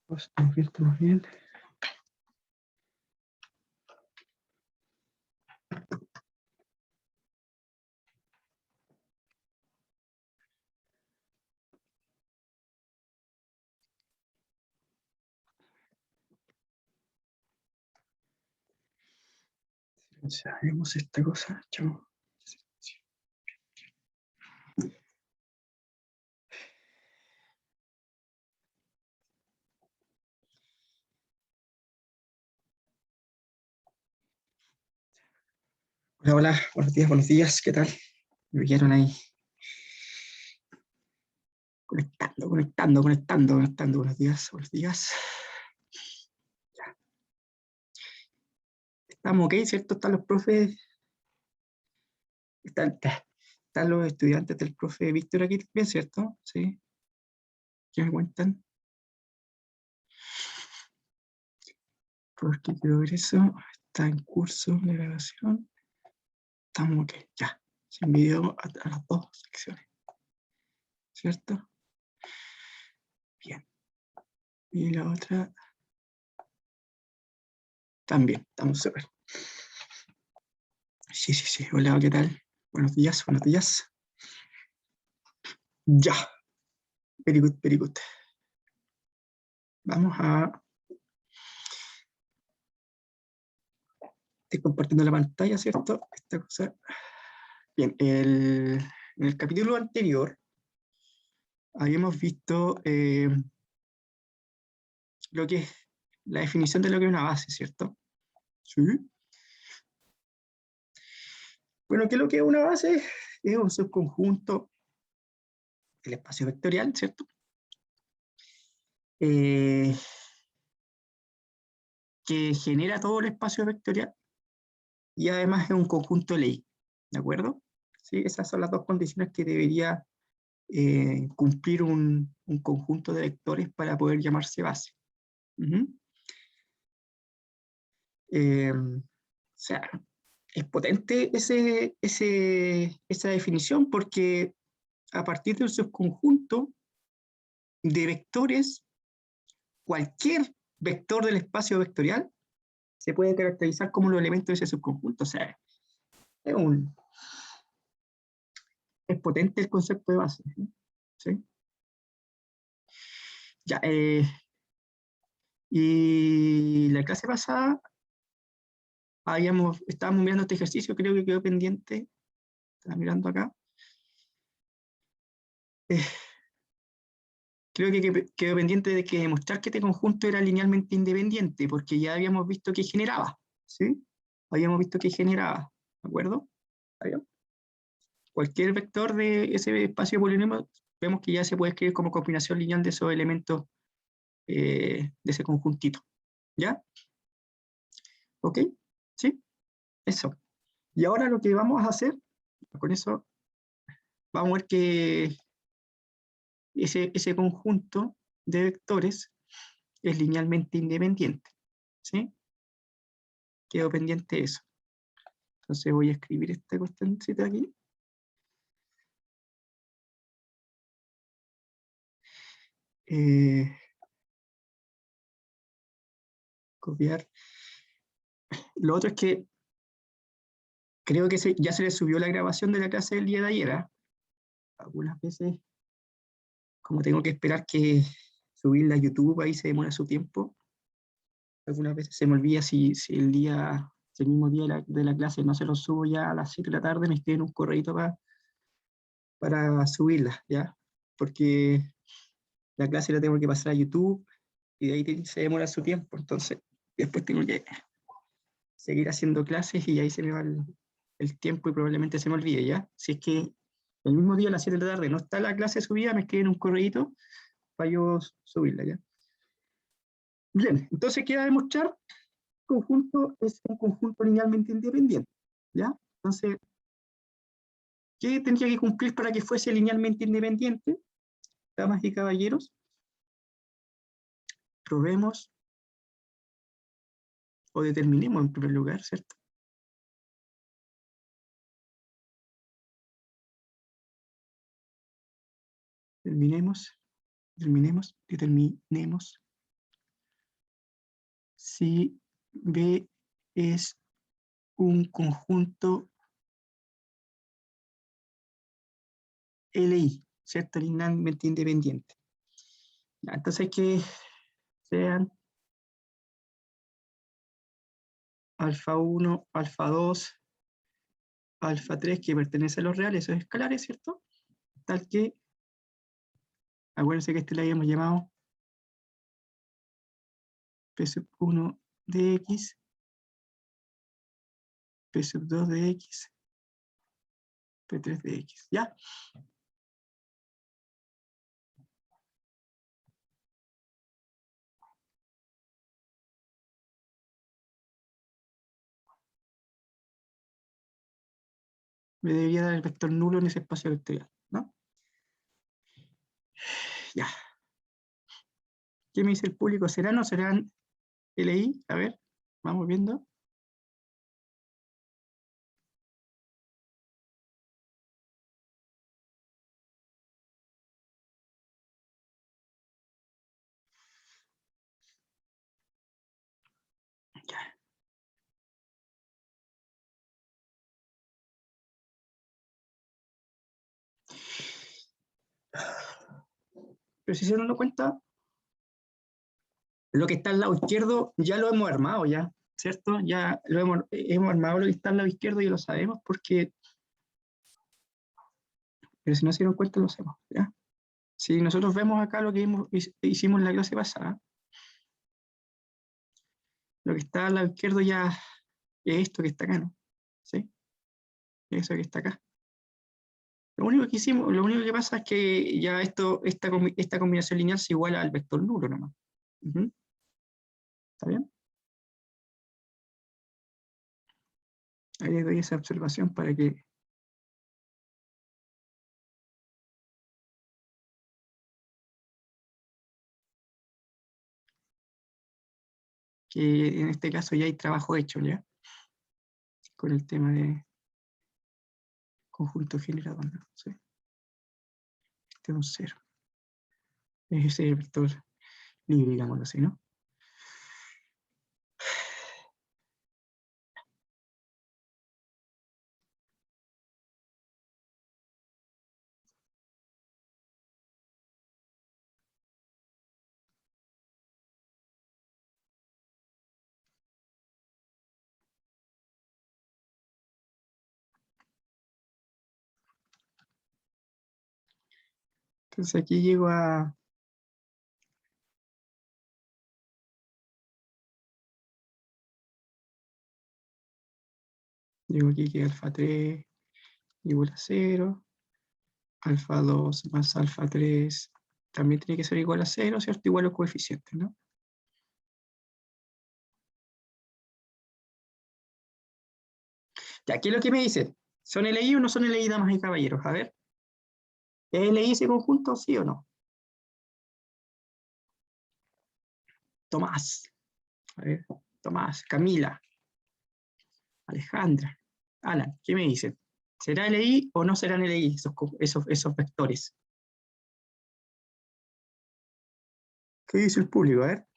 Estamos bien, estamos bien. Sabemos esta cosa, chao. Hola, hola, buenos días, ¿qué tal? Me vieron ahí conectando, buenos días. Ya. Estamos ok, ¿cierto? Están los profes, están los estudiantes del profe Víctor aquí también, ¿cierto? Sí, ¿qué me cuentan? Porque quiero ver eso, está en curso de grabación. Estamos ok, ya. Se envió a las dos secciones, ¿cierto? Bien. Y la otra también, estamos súper. Sí. Hola, ¿qué tal? Buenos días. Ya. Very good. Vamos a... Estoy compartiendo la pantalla, ¿cierto? Esta cosa. Bien, en el capítulo anterior habíamos visto lo que es la definición de lo que es una base, ¿cierto? Sí. Bueno, ¿qué es lo que es una base? Es un subconjunto del espacio vectorial, ¿cierto? Eh, que genera todo el espacio vectorial y además es un conjunto ley, ¿de acuerdo? ¿Sí? Esas son las dos condiciones que debería cumplir un conjunto de vectores para poder llamarse base. O sea, es potente esa definición porque a partir del subconjunto de vectores, cualquier vector del espacio vectorial se puede caracterizar como los elementos de ese subconjunto. O sea, es, es potente el concepto de base. ¿Sí? Ya, y la clase pasada estábamos mirando este ejercicio, creo que quedó pendiente, estaba mirando acá. Eh, Creo que quedó pendiente de que demostrar que este conjunto era linealmente independiente, porque ya habíamos visto que generaba, ¿sí? Habíamos visto que generaba, ¿de acuerdo? Cualquier vector de ese espacio polinomio, vemos que ya se puede escribir como combinación lineal de esos elementos de ese conjuntito, ¿ya? ¿Ok? ¿Sí? Eso. Y ahora lo que vamos a hacer, con eso, vamos a ver que ese conjunto de vectores es linealmente independiente, ¿sí? Quedó pendiente eso. Entonces voy a escribir esta cuestioncita aquí. Copiar. Lo otro es que creo que ya se le subió la grabación de la clase del día de ayer. ¿Eh? Algunas veces, como tengo que esperar que subirla a YouTube, ahí se demora su tiempo. Algunas veces se me olvida si el mismo día de la clase no se lo subo ya a las 7 de la tarde, me escriben un correo para subirla, ¿ya? Porque la clase la tengo que pasar a YouTube y de ahí se demora su tiempo, entonces después tengo que seguir haciendo clases y ahí se me va el tiempo y probablemente se me olvide, ¿ya? Si es que el mismo día a las 7 de la tarde no está la clase subida, me escriben un correo para yo subirla, ¿ya? Bien, entonces queda demostrar conjunto es un conjunto linealmente independiente, ¿ya? Entonces, ¿qué tendría que cumplir para que fuese linealmente independiente? Damas y caballeros, probemos o determinemos en primer lugar, ¿cierto? Determinemos. si B es un conjunto LI, ¿cierto? Linealmente independiente. Ya, entonces que sean alfa 1, alfa 2, alfa 3 que pertenecen a los reales, esos escalares, ¿cierto? Tal que, acuérdense que este lo habíamos llamado P sub 1 de X, P sub 2 de X, P3 de X, ¿ya? Me debería dar el vector nulo en ese espacio vectorial, ¿no? Ya. ¿Qué me dice el público? ¿Serán o serán LI? A ver, vamos viendo. Ya. Pero si se dan cuenta, lo que está al lado izquierdo ya lo hemos armado, ya, ¿cierto? Ya lo hemos armado lo que está al lado izquierdo y lo sabemos porque, pero si no se dieron cuenta, lo hacemos, ¿ya? Si nosotros vemos acá lo que hicimos en la clase pasada, lo que está al lado izquierdo ya es esto que está acá, ¿no? ¿Sí? Eso que está acá. Lo único que hicimos, lo único que pasa es que ya esta combinación lineal se iguala al vector nulo nomás. ¿Está bien? Ahí les doy esa observación para que en este caso ya hay trabajo hecho, ¿ya? Con el tema de conjunto generador, ¿no? ¿Sí? Este es un cero. Ese es el vector libre, digámoslo así, ¿no? Entonces aquí llego aquí que alfa 3 igual a 0, alfa 2 más alfa 3 también tiene que ser igual a 0, ¿cierto? Igual a los coeficientes, ¿no? Ya, aquí es lo que me dicen. ¿Son LI o no son LI, damas y caballeros? A ver. ¿Es LI ese conjunto, sí o no? Tomás. A ver, Tomás, Camila, Alejandra, Alan, ¿qué me dicen? ¿Será LI o no serán LI esos vectores? ¿Qué dice el público? A ver.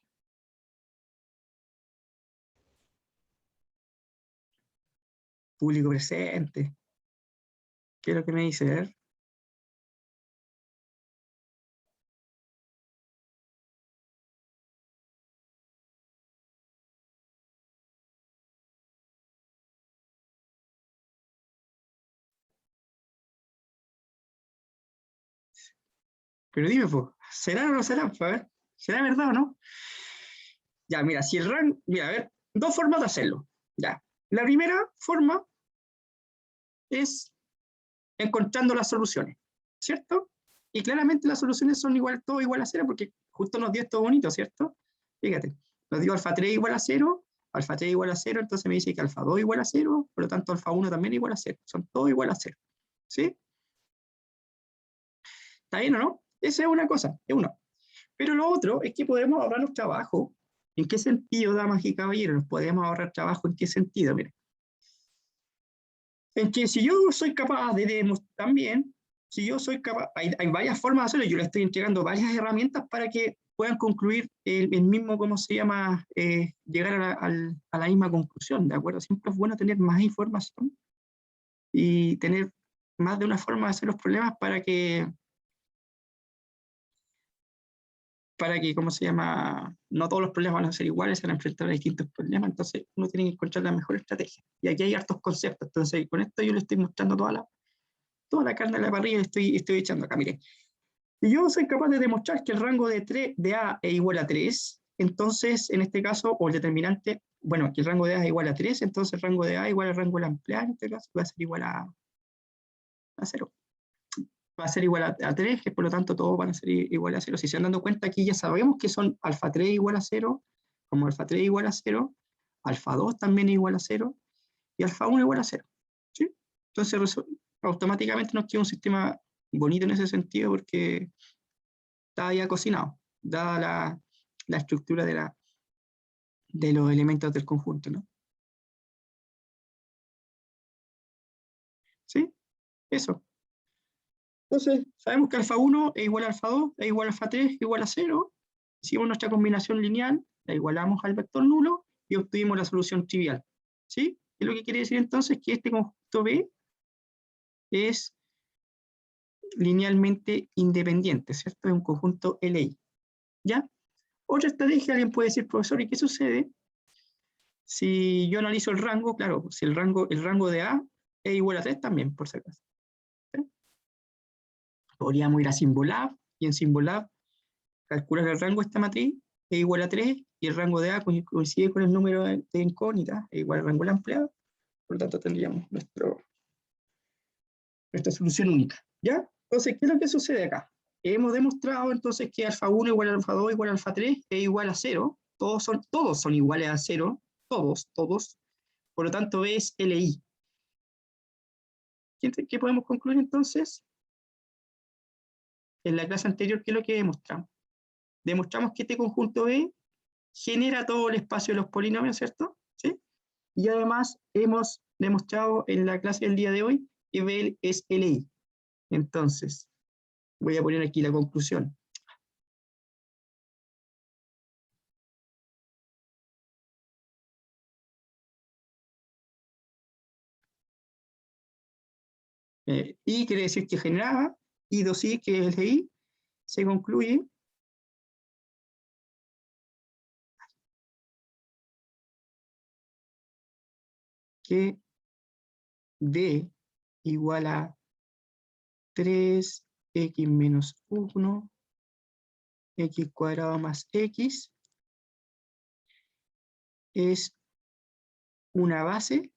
Público presente. ¿Qué es lo que me dice? A ver. Pero dime, pues, ¿será o no será? A ver, ¿será verdad o no? Ya, mira, si el rango, mira, a ver, dos formas de hacerlo. Ya. La primera forma es encontrando las soluciones, ¿cierto? Y claramente las soluciones son igual, todo igual a cero, porque justo nos dio esto bonito, ¿cierto? Fíjate, nos dio alfa 3 igual a 0, alfa 3 igual a 0, entonces me dice que alfa 2 igual a 0, por lo tanto alfa 1 también igual a 0, son todos igual a 0, ¿sí? ¿Está bien o no? Esa es una cosa, es uno. Pero lo otro es que podemos ahorrarnos trabajo. ¿En qué sentido, damas y caballeros? Nos podemos ahorrar trabajo. ¿En qué sentido? Miren, en que si yo soy capaz de demostrar también, si yo soy capaz, hay varias formas de hacerlo, yo le estoy entregando varias herramientas para que puedan concluir el mismo, ¿cómo se llama? Llegar a la misma conclusión, ¿de acuerdo? Siempre es bueno tener más información y tener más de una forma de hacer los problemas para que, ¿cómo se llama? No todos los problemas van a ser iguales, se van a enfrentar a distintos problemas, entonces uno tiene que encontrar la mejor estrategia. Y aquí hay hartos conceptos, entonces con esto yo le estoy mostrando toda la carne de la parrilla y estoy echando acá, miren. Y yo soy capaz de demostrar que el rango de A es igual a 3, entonces en este caso, o el determinante, bueno, que el rango de A es igual a 3, entonces el rango de A igual al rango de la ampliada, en este caso va a ser igual a 0. Va a ser igual a 3, que por lo tanto todos van a ser igual a 0. Si se han dado cuenta, aquí ya sabemos que son alfa 3 igual a 0, como alfa 3 igual a 0, alfa 2 también igual a 0, y alfa 1 igual a 0. ¿Sí? Entonces automáticamente nos queda un sistema bonito en ese sentido porque está ya cocinado, dada la estructura de los elementos del conjunto, ¿no? ¿Sí? Eso. Entonces, sabemos que alfa 1 es igual a alfa 2, es igual a alfa 3, es igual a 0. Hicimos nuestra combinación lineal, la igualamos al vector nulo y obtuvimos la solución trivial. ¿Sí? ¿Qué es lo que quiere decir entonces? Que este conjunto B es linealmente independiente, ¿cierto? Es un conjunto LI. ¿Ya? Otra estrategia, alguien puede decir, profesor, ¿y qué sucede si yo analizo el rango? Claro, si el rango de A es igual a 3 también, por si acaso. ¿Sí? Podríamos ir a Symbolab y en Symbolab calcular el rango de esta matriz es igual a 3 y el rango de A coincide con el número de incógnitas, es igual al rango de ampliado, por lo tanto tendríamos nuestra solución única. ¿Ya? Entonces, ¿qué es lo que sucede acá? Hemos demostrado entonces que alfa 1 igual a alfa 2 igual a alfa 3 es igual a 0, todos son iguales a 0, todos, por lo tanto B es LI. ¿Qué podemos concluir entonces? En la clase anterior, ¿qué es lo que demostramos? Demostramos que este conjunto B genera todo el espacio de los polinomios, ¿cierto? ¿Sí? Y además hemos demostrado en la clase del día de hoy que B es LI. Entonces, voy a poner aquí la conclusión. I quiere decir que generaba, y 2i, que es LI, se concluye que D igual a 3x menos 1, x cuadrado más x, es una base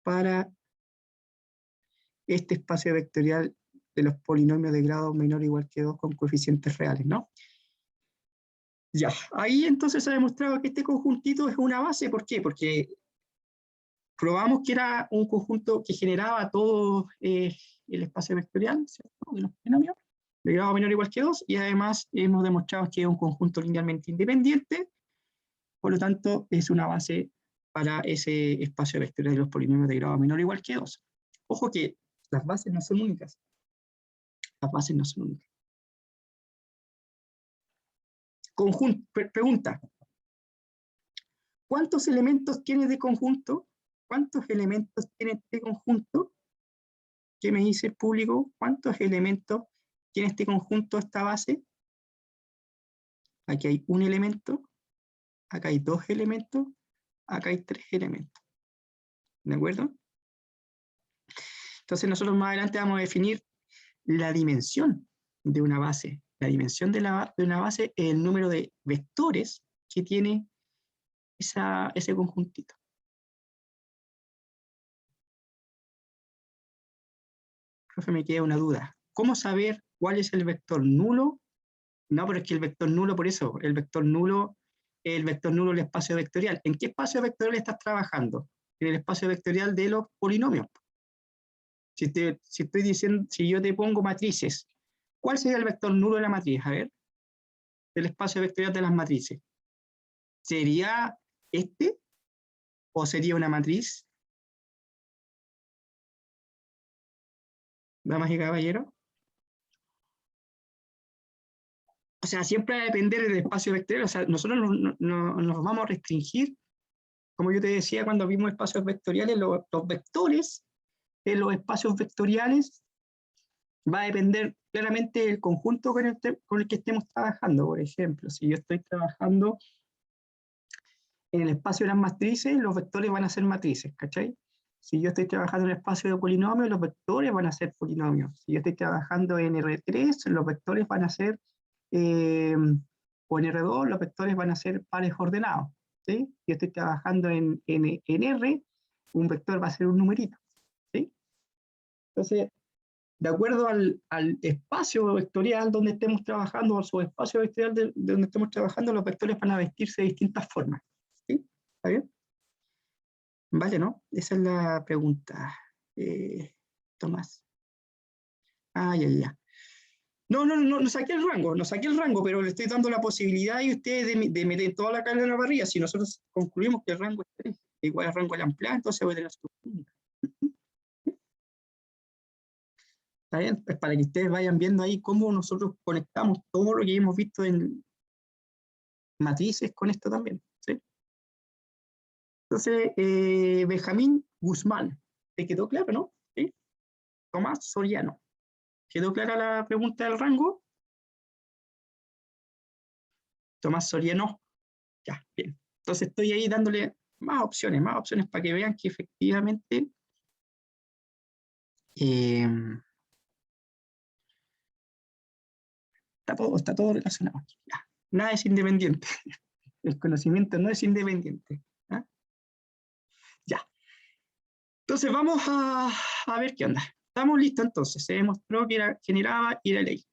para este espacio vectorial de los polinomios de grado menor o igual que 2 con coeficientes reales, ¿no? Ya, ahí entonces se ha demostrado que este conjuntito es una base. ¿Por qué? Porque probamos que era un conjunto que generaba todo el espacio vectorial, ¿cierto?, de los polinomios de grado menor o igual que 2, y además hemos demostrado que es un conjunto linealmente independiente, por lo tanto es una base para ese espacio vectorial de los polinomios de grado menor o igual que 2. Ojo que las bases no son únicas. Las bases no son únicas. Pregunta. ¿Cuántos elementos tiene de conjunto? ¿Cuántos elementos tiene este conjunto? ¿Qué me dice el público? ¿Cuántos elementos tiene este conjunto, esta base? Aquí hay un elemento, acá hay dos elementos, acá hay tres elementos. ¿De acuerdo? Entonces nosotros más adelante vamos a definir la dimensión de una base. La dimensión de una base es el número de vectores que tiene ese conjuntito. Profe, me queda una duda. ¿Cómo saber cuál es el vector nulo? No, pero es que el vector nulo, por eso, el vector nulo es el vector nulo del espacio vectorial. ¿En qué espacio vectorial estás trabajando? En el espacio vectorial de los polinomios. Estoy diciendo, si yo te pongo matrices, ¿cuál sería el vector nulo de la matriz? A ver, del espacio vectorial de las matrices. ¿Sería este? ¿O sería una matriz? Damas y caballeros. O sea, siempre va a depender del espacio vectorial. O sea, nosotros nos vamos a restringir, como yo te decía cuando vimos espacios vectoriales, los vectores en los espacios vectoriales va a depender claramente del conjunto con el que estemos trabajando. Por ejemplo, si yo estoy trabajando en el espacio de las matrices, los vectores van a ser matrices, ¿cachai? Si yo estoy trabajando en el espacio de polinomios, los vectores van a ser polinomios. Si yo estoy trabajando en R3, los vectores van a ser, o en R2, los vectores van a ser pares ordenados. ¿Sí? Si yo estoy trabajando en R, un vector va a ser un numerito. ¿Sí? Entonces, de acuerdo al espacio vectorial donde estemos trabajando, o al subespacio vectorial de donde estemos trabajando, los vectores van a vestirse de distintas formas. ¿Sí? ¿Está bien? Vale, ¿no? Esa es la pregunta, Tomás. Ah, ya. No saqué el rango, pero le estoy dando la posibilidad a ustedes de meter toda la carga en la parrilla. Si nosotros concluimos que el rango es 3, igual al rango de la ampliada, entonces voy a tener su punta. ¿Está bien? Pues para que ustedes vayan viendo ahí cómo nosotros conectamos todo lo que hemos visto en matrices con esto también. ¿Sí? Entonces, Benjamín Guzmán, ¿te quedó claro, no? ¿Sí? Tomás Soriano, ¿quedó clara la pregunta del rango? Tomás Soriano, ya, bien. Entonces estoy ahí dándole más opciones para que vean que efectivamente está todo relacionado aquí. Ya. Nada es independiente. El conocimiento no es independiente. ¿Ah? Ya. Entonces vamos a ver qué onda. Estamos listos entonces. Se demostró que generaba y era ley.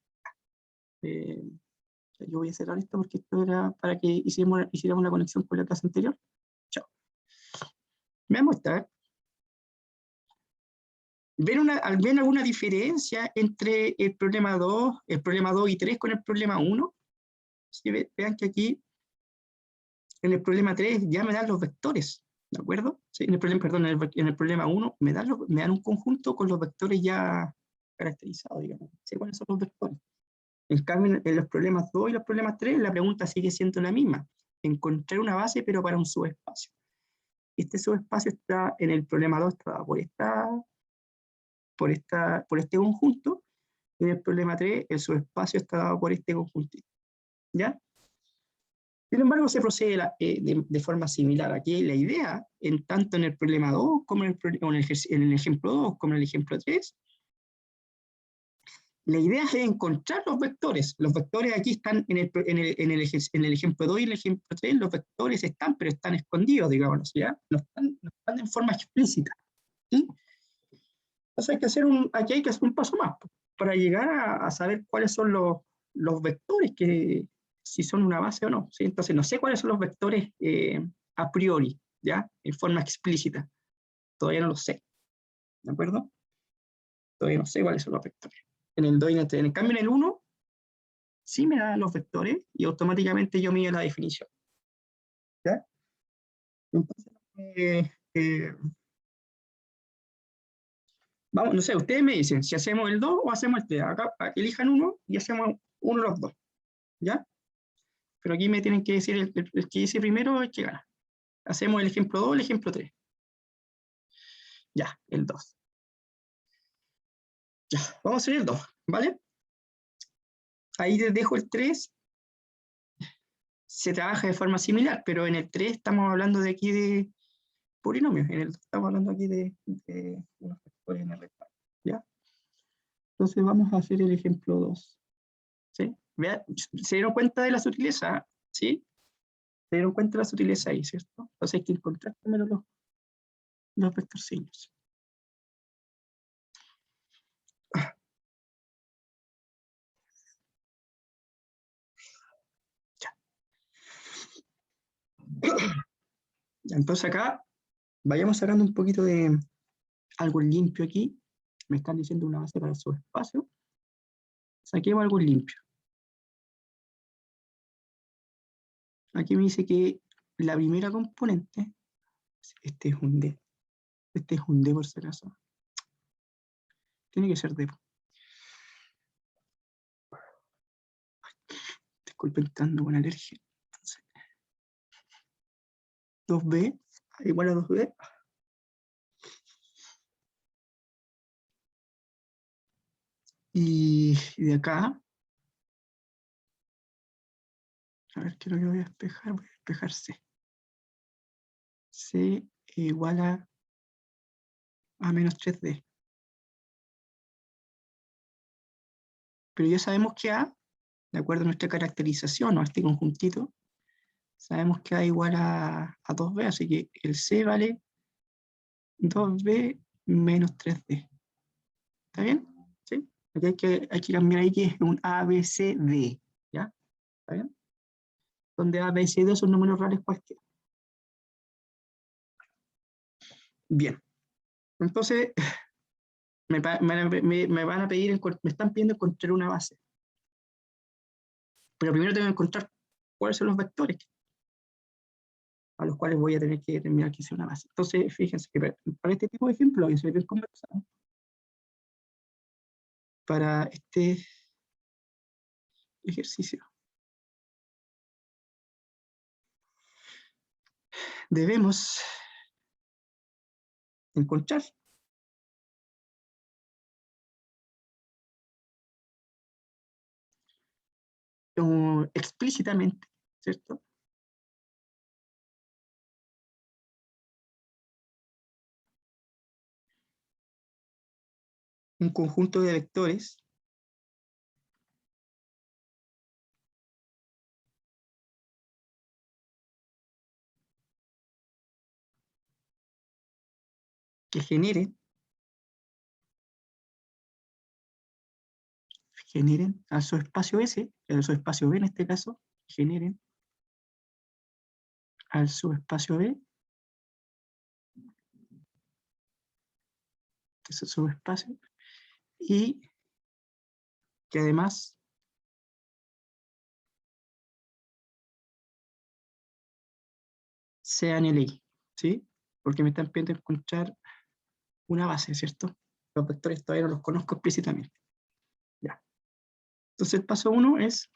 Yo voy a cerrar esto porque esto era para que hiciéramos la conexión con la clase anterior. Chao. Veamos esta. ¿Ven alguna diferencia entre el problema 2 y 3 con el problema 1? Si vean que aquí en el problema 3 ya me dan los vectores, ¿de acuerdo? Sí, en el problema 1 me dan un conjunto con los vectores ya caracterizados, digamos. Sé cuáles son los vectores. En cambio, en los problemas 2 y los problemas 3, la pregunta sigue siendo la misma. Encontrar una base, pero para un subespacio. Este subespacio está en el problema 2, está por este conjunto, y en el problema 3, el subespacio está dado por este conjuntito. ¿Ya? Sin embargo, se procede de forma similar. Aquí la idea, tanto en el problema 2, como en el ejemplo 2, como en el ejemplo 3, la idea es encontrar los vectores. Los vectores aquí están en el ejemplo 2 y el ejemplo 3, los vectores están, pero están escondidos, digamos, ¿ya? No están en forma explícita. ¿Sí? Entonces aquí hay que hacer un paso más para llegar a saber cuáles son los vectores, si son una base o no. ¿Sí? Entonces no sé cuáles son los vectores a priori, ¿ya? En forma explícita. Todavía no lo sé. ¿De acuerdo? Todavía no sé cuáles son los vectores. En el 2 y en el 3. En cambio, en el 1, sí me dan los vectores y automáticamente yo mido la definición. ¿Ya? Entonces, vamos, no sé, ustedes me dicen si hacemos el 2 o hacemos el 3. Acá elijan uno y hacemos uno de los dos. ¿Ya? Pero aquí me tienen que decir el que dice primero es que gana. Hacemos el ejemplo 2 o el ejemplo 3. Ya, el 2. Ya, vamos a hacer el 2, ¿vale? Ahí les dejo el 3. Se trabaja de forma similar, pero en el 3 estamos hablando de aquí de polinomios. En el 2 estamos hablando aquí de unos factores en el rectángulo, ¿ya? Entonces vamos a hacer el ejemplo 2. ¿Sí? Vean, ¿se dieron cuenta de la sutileza? ¿Sí? Se dieron cuenta de la sutileza ahí, ¿cierto? Entonces hay que encontrar primero los vectorcillos. Ya, entonces acá vayamos sacando un poquito de algo limpio aquí. Me están diciendo una base para el subespacio. Saquemos algo limpio. Aquí me dice que la primera componente, este es un D. Este es un D por si acaso. Tiene que ser D. Disculpen, entrando con alergia. Entonces, 2b igual a 2b. Y de acá, a ver qué es lo que voy a despejar. Voy a despejar C. C igual a menos 3D. Pero ya sabemos que A, de acuerdo a nuestra caracterización, o a este conjuntito, sabemos que A igual a 2B, así que el C vale 2B menos 3D. ¿Está bien? ¿Sí? Aquí hay que cambiar ahí que es un A, B, C, D. ¿Ya? ¿Está bien? Donde A, B, C y D son números reales cualquiera. Bien. Entonces, me van a pedir, me están pidiendo encontrar una base. Pero primero tengo que encontrar cuáles son los vectores a los cuales voy a tener que determinar que sea una base. Entonces, fíjense que para este tipo de ejemplo, que se bien conversado, para este ejercicio, debemos encontrar explícitamente, ¿cierto? Un conjunto de vectores que generen al subespacio S, al subespacio B en este caso, generen al subespacio B, que es el subespacio, y que además sean LI, ¿sí? Porque me están pidiendo encontrar una base, ¿cierto? Los vectores todavía no los conozco explícitamente. Ya. Entonces el paso 1 es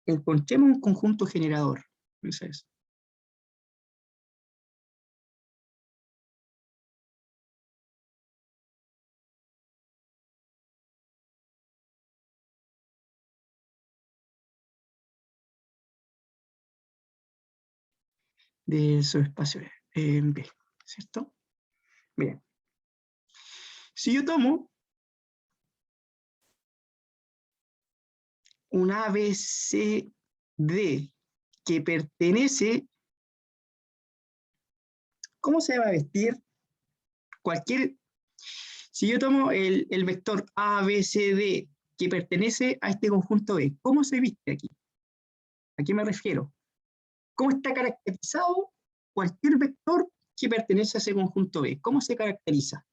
encontremos un conjunto generador. Ese es. De subespacio B, ¿cierto? Bien. Si yo tomo un ABCD que pertenece, ¿cómo se va a vestir? Si yo tomo el vector ABCD que pertenece a este conjunto B, ¿cómo se viste aquí? ¿A qué me refiero? ¿Cómo está caracterizado cualquier vector que pertenece a ese conjunto B? ¿Cómo se caracteriza?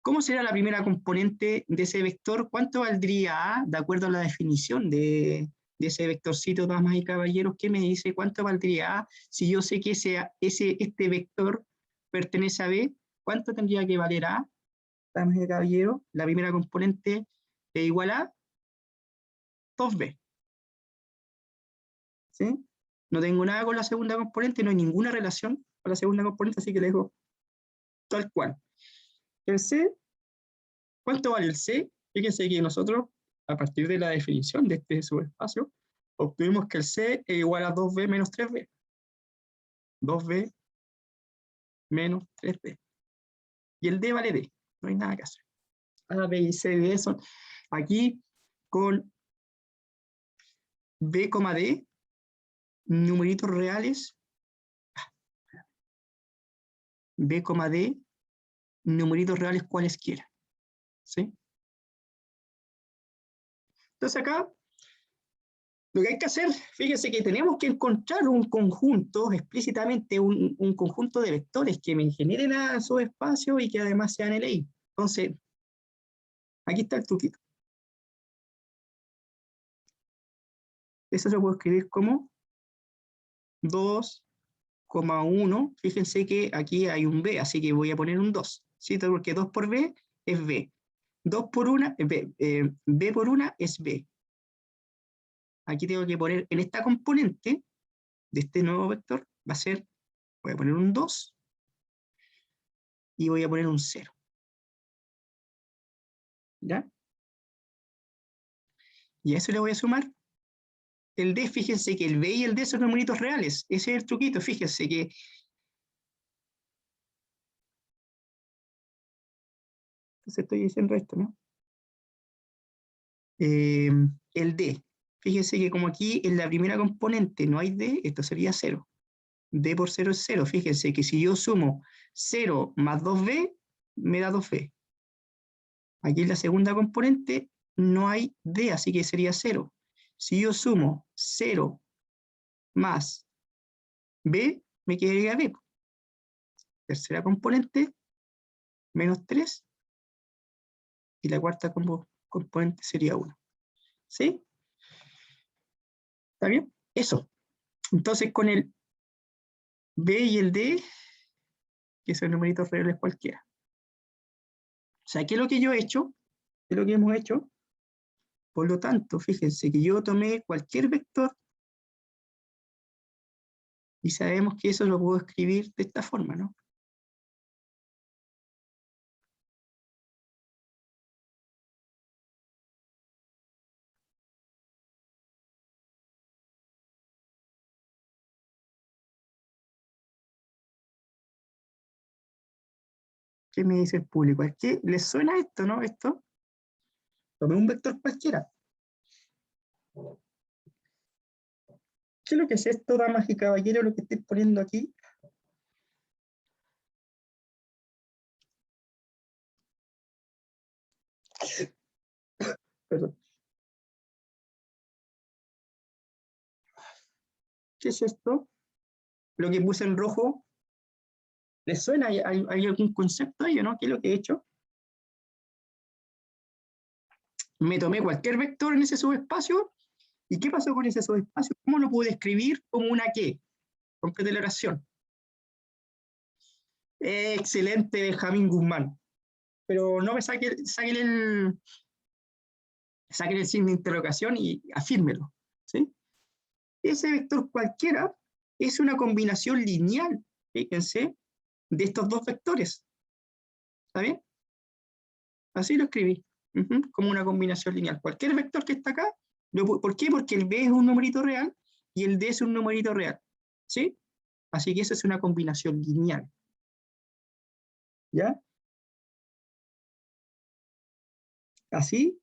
¿Cómo será la primera componente de ese vector? ¿Cuánto valdría A, de acuerdo a la definición de ese vectorcito, damas y caballeros? ¿Qué me dice? ¿Cuánto valdría A si yo sé que este vector pertenece a B? ¿Cuánto tendría que valer A, damas y caballeros? La primera componente es igual a 2B. ¿Sí? No tengo nada con la segunda componente, no hay ninguna relación con la segunda componente, así que le dejo tal cual. El C, ¿cuánto vale el C? Fíjense que nosotros, a partir de la definición de este subespacio, obtuvimos que el C es igual a 2B menos 3B. 2B menos 3B. Y el D vale D, no hay nada que hacer. A, B y C, D son aquí con B, D, numeritos reales, B, D, numeritos reales cualesquiera. ¿Sí? Entonces acá, lo que hay que hacer, fíjense que tenemos que encontrar un conjunto, explícitamente un conjunto de vectores que me generen a subespacio y que además sean LI. Entonces, aquí está el truquito. Eso se puede escribir como 2,1. Fíjense que aquí hay un B, así que voy a poner un 2. ¿Sí? Porque 2 por B es B. 2 por 1, B por 1 es B. aquí tengo que poner en esta componente de este nuevo vector, va a ser, voy a poner un 2 y voy a poner un 0. ¿Ya? Y a eso le voy a sumar el D. Fíjense que el B y el D son numeritos reales. Ese es el truquito, fíjense que entonces estoy diciendo esto, ¿no? El D. Fíjense que como aquí en la primera componente no hay D, esto sería 0. D por 0 es 0. Fíjense que si yo sumo 0 más 2B, me da 2B. Aquí en la segunda componente no hay D, así que sería 0. Si yo sumo 0 más B, me quedaría B. Tercera componente, menos 3. Y la cuarta componente sería 1. ¿Sí? ¿Está bien? Eso. Entonces con el B y el D, que son numeritos reales cualquiera. O sea, ¿qué es lo que yo he hecho? ¿Qué es lo que hemos hecho? Por lo tanto, fíjense que yo tomé cualquier vector y sabemos que eso lo puedo escribir de esta forma, ¿no? ¿Qué me dice el público? ¿Es que les suena esto, no? Esto. Tomé un vector cualquiera. ¿Qué es lo que es esto, damas y caballeros, lo que estoy poniendo aquí? Perdón. ¿Qué es esto? Lo que puse en rojo. ¿Les suena? ¿Hay algún concepto ahí, no? ¿Qué es lo que he hecho? Me tomé cualquier vector en ese subespacio. ¿Y qué pasó con ese subespacio? ¿Cómo lo pude escribir como una qué? Complete la oración. Excelente, Benjamín Guzmán. Pero no me saquen el signo de interrogación y afírmelo. ¿Sí? Ese vector cualquiera es una combinación lineal, fíjense, de estos dos vectores. ¿Está bien? Así lo escribí. Como una combinación lineal. Cualquier vector que está acá, ¿por qué? Porque el B es un numerito real y el D es un numerito real. ¿Sí? Así que eso es una combinación lineal. ¿Ya? Así,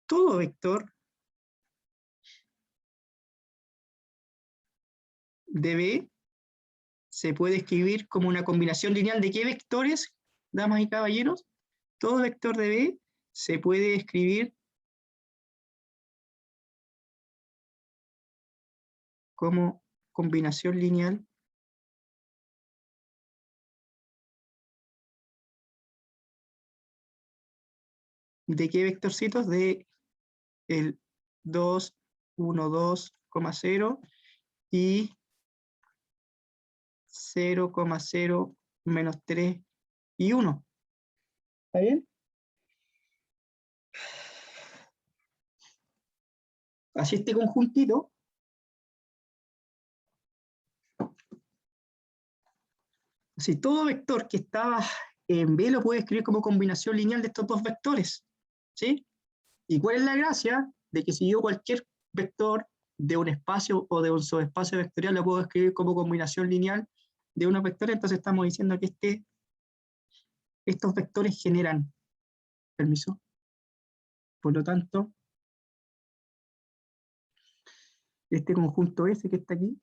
todo vector de B se puede escribir como una combinación lineal de qué vectores, damas y caballeros. Todo vector de B se puede escribir como combinación lineal de qué vectorcitos, de el 2, 1, 2, 0 y 0, 0, menos 3 y 1. ¿Está bien? Así este conjuntito si todo vector que estaba en B lo puedes escribir como combinación lineal de estos dos vectores. ¿Sí? ¿Y cuál es la gracia? De que si yo cualquier vector de un espacio o de un subespacio vectorial lo puedo escribir como combinación lineal de unos vectores, entonces estamos diciendo que estos vectores generan, permiso, por lo tanto, este conjunto S que está aquí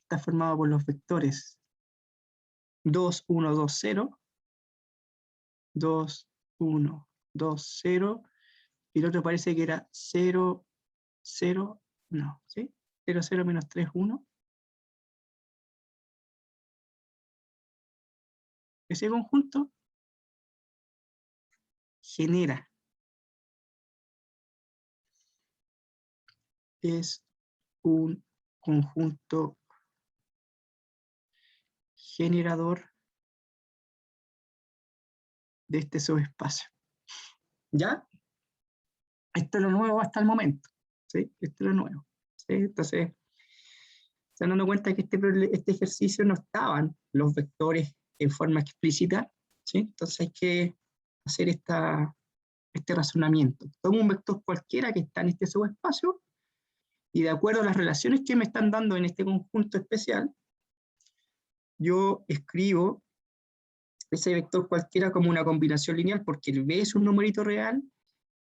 está formado por los vectores 2, 1, 2, 0, 2, 1, 2, 0, y el otro parece que era 0, 0, no, ¿sí? 0, 0, menos 3, 1. Ese conjunto genera, es un conjunto generador de este subespacio. ¿Ya? Esto es lo nuevo hasta el momento. ¿Sí? Esto es lo nuevo. ¿Sí? Entonces, se dan dando cuenta que este ejercicio no estaban los vectores en forma explícita. ¿Sí? Entonces hay que hacer este razonamiento. Tomo un vector cualquiera que está en este subespacio y de acuerdo a las relaciones que me están dando en este conjunto especial, yo escribo ese vector cualquiera como una combinación lineal porque el b es un numerito real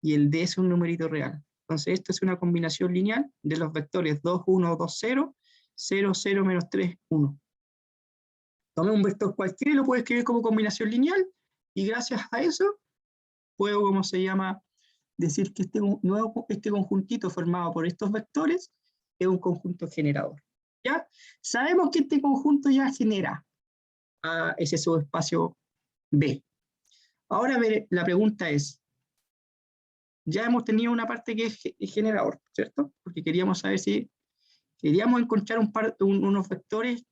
y el d es un numerito real. Entonces esto es una combinación lineal de los vectores 2, 1, 2, 0, 0, 0, menos 3, 1. Tomé un vector cualquiera y lo puedo escribir como combinación lineal y gracias a eso puedo, ¿cómo se llama?, decir que este conjuntito formado por estos vectores es un conjunto generador. ¿Ya? Sabemos que este conjunto ya genera a ese subespacio B. Ahora la pregunta es, ya hemos tenido una parte que es generador, ¿cierto? Porque queríamos saber si queríamos encontrar unos vectores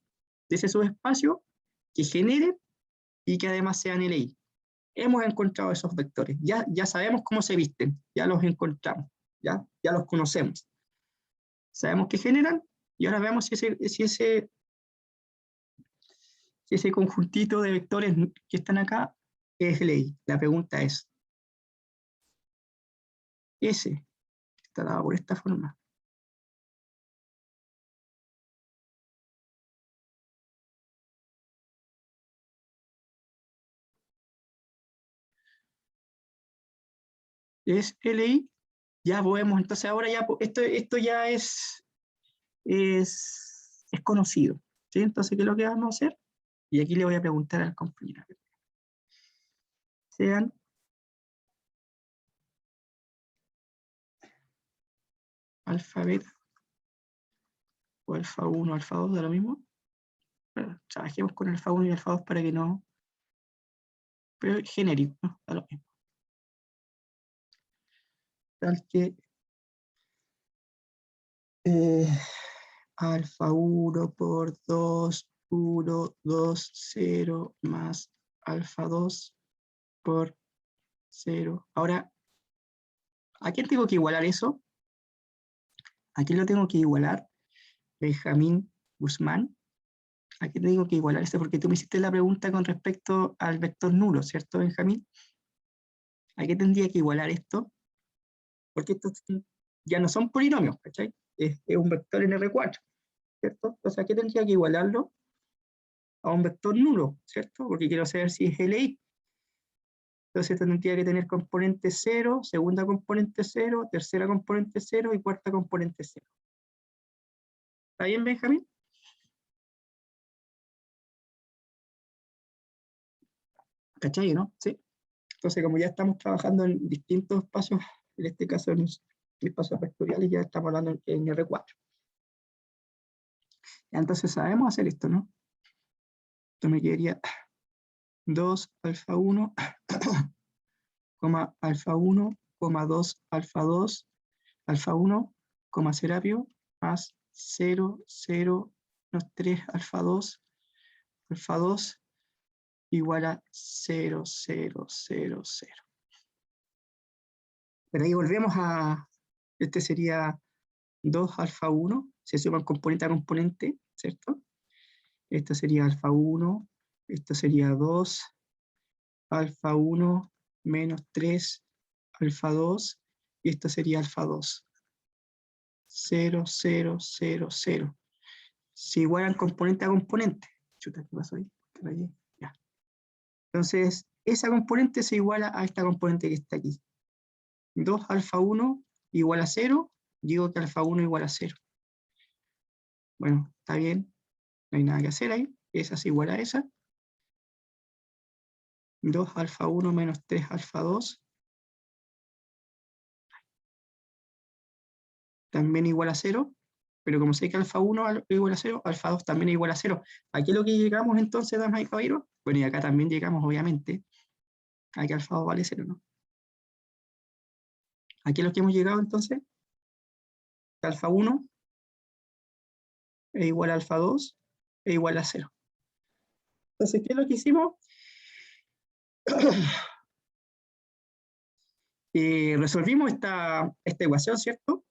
de ese subespacio que generen y que además sean LI. Hemos encontrado esos vectores, ya sabemos cómo se visten, ya los encontramos, ya los conocemos. Sabemos que generan y ahora veamos si ese conjuntito de vectores que están acá es LI. La pregunta es, ese está dado por esta forma. Es LI, ya podemos, entonces ahora ya, esto ya es conocido, ¿sí? Entonces, ¿qué es lo que vamos a hacer? Y aquí le voy a preguntar al compañero. Sean alfa beta o alfa 1, alfa 2, ¿da lo mismo? Bueno, trabajemos con alfa 1 y alfa 2 para que no... Pero genérico, ¿no? Da lo mismo. Tal que alfa 1 por 2, 1, 2, 0 más alfa 2 por 0. Ahora, ¿a quién tengo que igualar eso? ¿A quién lo tengo que igualar? Benjamín Guzmán. ¿A quién tengo que igualar esto? Porque tú me hiciste la pregunta con respecto al vector nulo, ¿cierto, Benjamín? ¿A qué tendría que igualar esto? Porque estos ya no son polinomios, ¿cachai? Es un vector en R4, ¿cierto? Entonces, ¿a qué tendría que igualarlo? A un vector nulo, ¿cierto? Porque quiero saber si es LI. Entonces, esto tendría que tener componente 0, segunda componente 0, tercera componente 0 y cuarta componente 0. ¿Está bien, Benjamín? ¿Cachai, no? Sí. Entonces, como ya estamos trabajando en distintos espacios, en este caso en espacios vectoriales, ya estamos hablando en R4. Entonces sabemos hacer esto, ¿no? Esto me quedaría 2 alfa 1, alfa 1, 2 alfa 2, alfa 1, Serapio, más 0, 0, menos 3 alfa 2 igual a 0, 0, 0, 0. Pero ahí volvemos a, este sería 2 alfa 1, se suman componente a componente, ¿cierto? Esto sería alfa 1, esto sería 2, alfa 1, menos 3, alfa 2, y esto sería alfa 2. 0, 0, 0, 0. Se igualan componente a componente. Chuta, ¿qué pasó ahí? Ya. Entonces, esa componente se iguala a esta componente que está aquí. 2 alfa 1 igual a 0, digo que alfa 1 igual a 0. Bueno, está bien, no hay nada que hacer ahí, esa es igual a esa. 2 alfa 1 menos 3 alfa 2 también igual a 0, pero como sé que alfa 1 es igual a 0, alfa 2 también es igual a 0. ¿Aquí es lo que llegamos entonces, damas y caballeros? Bueno, y acá también llegamos, obviamente, a que alfa 2 vale 0, ¿no? Aquí es lo que hemos llegado entonces, alfa 1 es igual a alfa 2 es igual a 0. Entonces, ¿qué es lo que hicimos? resolvimos esta ecuación, ¿cierto?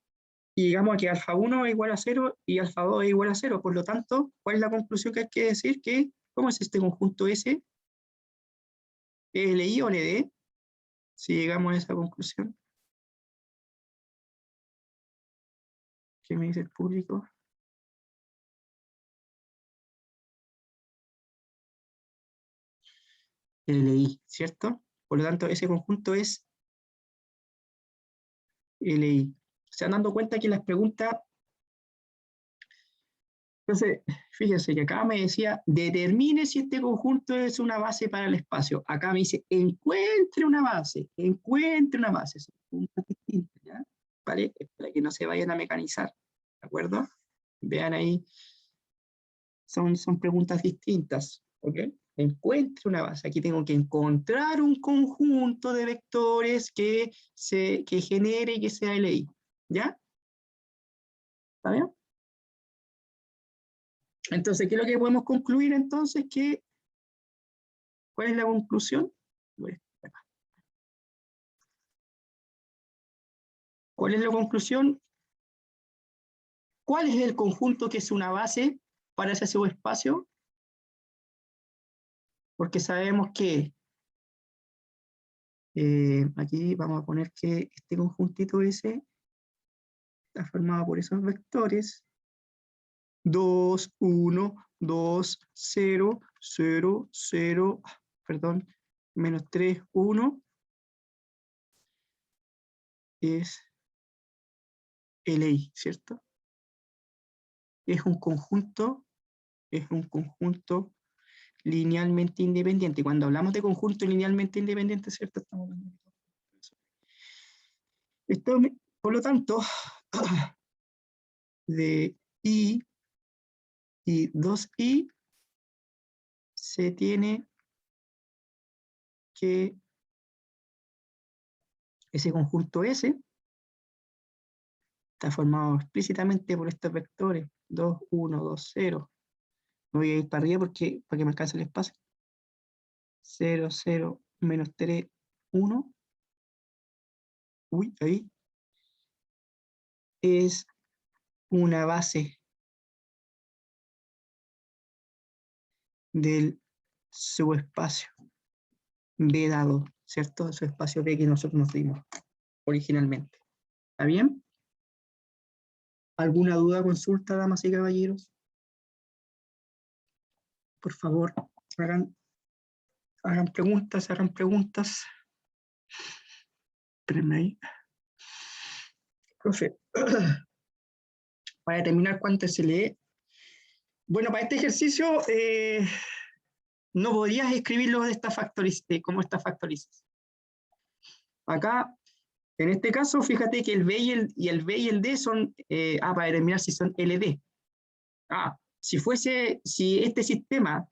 Y llegamos a que alfa 1 es igual a 0 y alfa 2 es igual a 0. Por lo tanto, ¿cuál es la conclusión que hay que decir? Que, ¿cómo es este conjunto S? ¿LI o LD? Si llegamos a esa conclusión. ¿Qué me dice el público? LI, ¿cierto? Por lo tanto, ese conjunto es LI. Se han dado cuenta que las preguntas... Entonces, fíjense que acá me decía, determine si este conjunto es una base para el espacio. Acá me dice, encuentre una base, encuentre una base. Son preguntas distintas, ¿ya? ¿Vale? Para que no se vayan a mecanizar, ¿de acuerdo? Vean ahí, son preguntas distintas, ¿ok? Encuentre una base. Aquí tengo que encontrar un conjunto de vectores que genere y que sea LI, ¿ya? ¿Está bien? Entonces, ¿qué es lo que podemos concluir entonces? ¿Cuál es la conclusión? ¿Cuál es la conclusión? ¿Cuál es el conjunto que es una base para ese subespacio? Porque sabemos que aquí vamos a poner que este conjuntito S está formado por esos vectores 2, 1, 2, 0, 0, 0, perdón, menos 3, 1, es LI, ¿cierto? Es un conjunto linealmente independiente. Cuando hablamos de conjunto linealmente independiente, ¿cierto? Estamos hablando de eso. Esto, por lo tanto, de I y 2I se tiene que ese conjunto S está formado explícitamente por estos vectores 2, 1, 2, 0. Me voy a ir para arriba para que me alcance el espacio. 0, 0, menos 3, 1. Uy, ahí. Es una base del subespacio B dado, ¿cierto? Su espacio B que nosotros nos dimos originalmente. ¿Está bien? ¿Alguna duda, consulta, damas y caballeros? Por favor, hagan preguntas, hagan preguntas. Espérenme ahí. Profe, para determinar cuánto se lee. Bueno, para este ejercicio no podrías escribirlo de esta como esta factorización. Acá, en este caso, fíjate que el B y el B y el D son, para determinar si son LD. Si este sistema,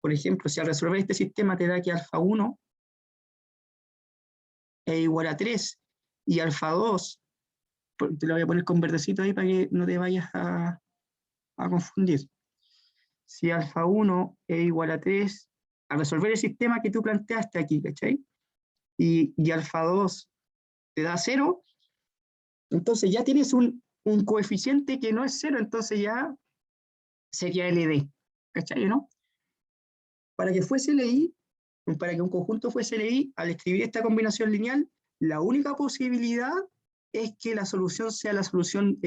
por ejemplo, si al resolver este sistema te da que alfa 1 es igual a 3 y alfa 2, te lo voy a poner con verdecito ahí para que no te vayas a confundir. Si alfa 1 es igual a 3, al resolver el sistema que tú planteaste aquí, ¿cachai? Y alfa 2 te da 0, entonces ya tienes un coeficiente que no es 0, entonces ya sería LD, ¿cachai, no? Para que fuese LI, para que un conjunto fuese LI, al escribir esta combinación lineal, la única posibilidad es que la solución sea la solución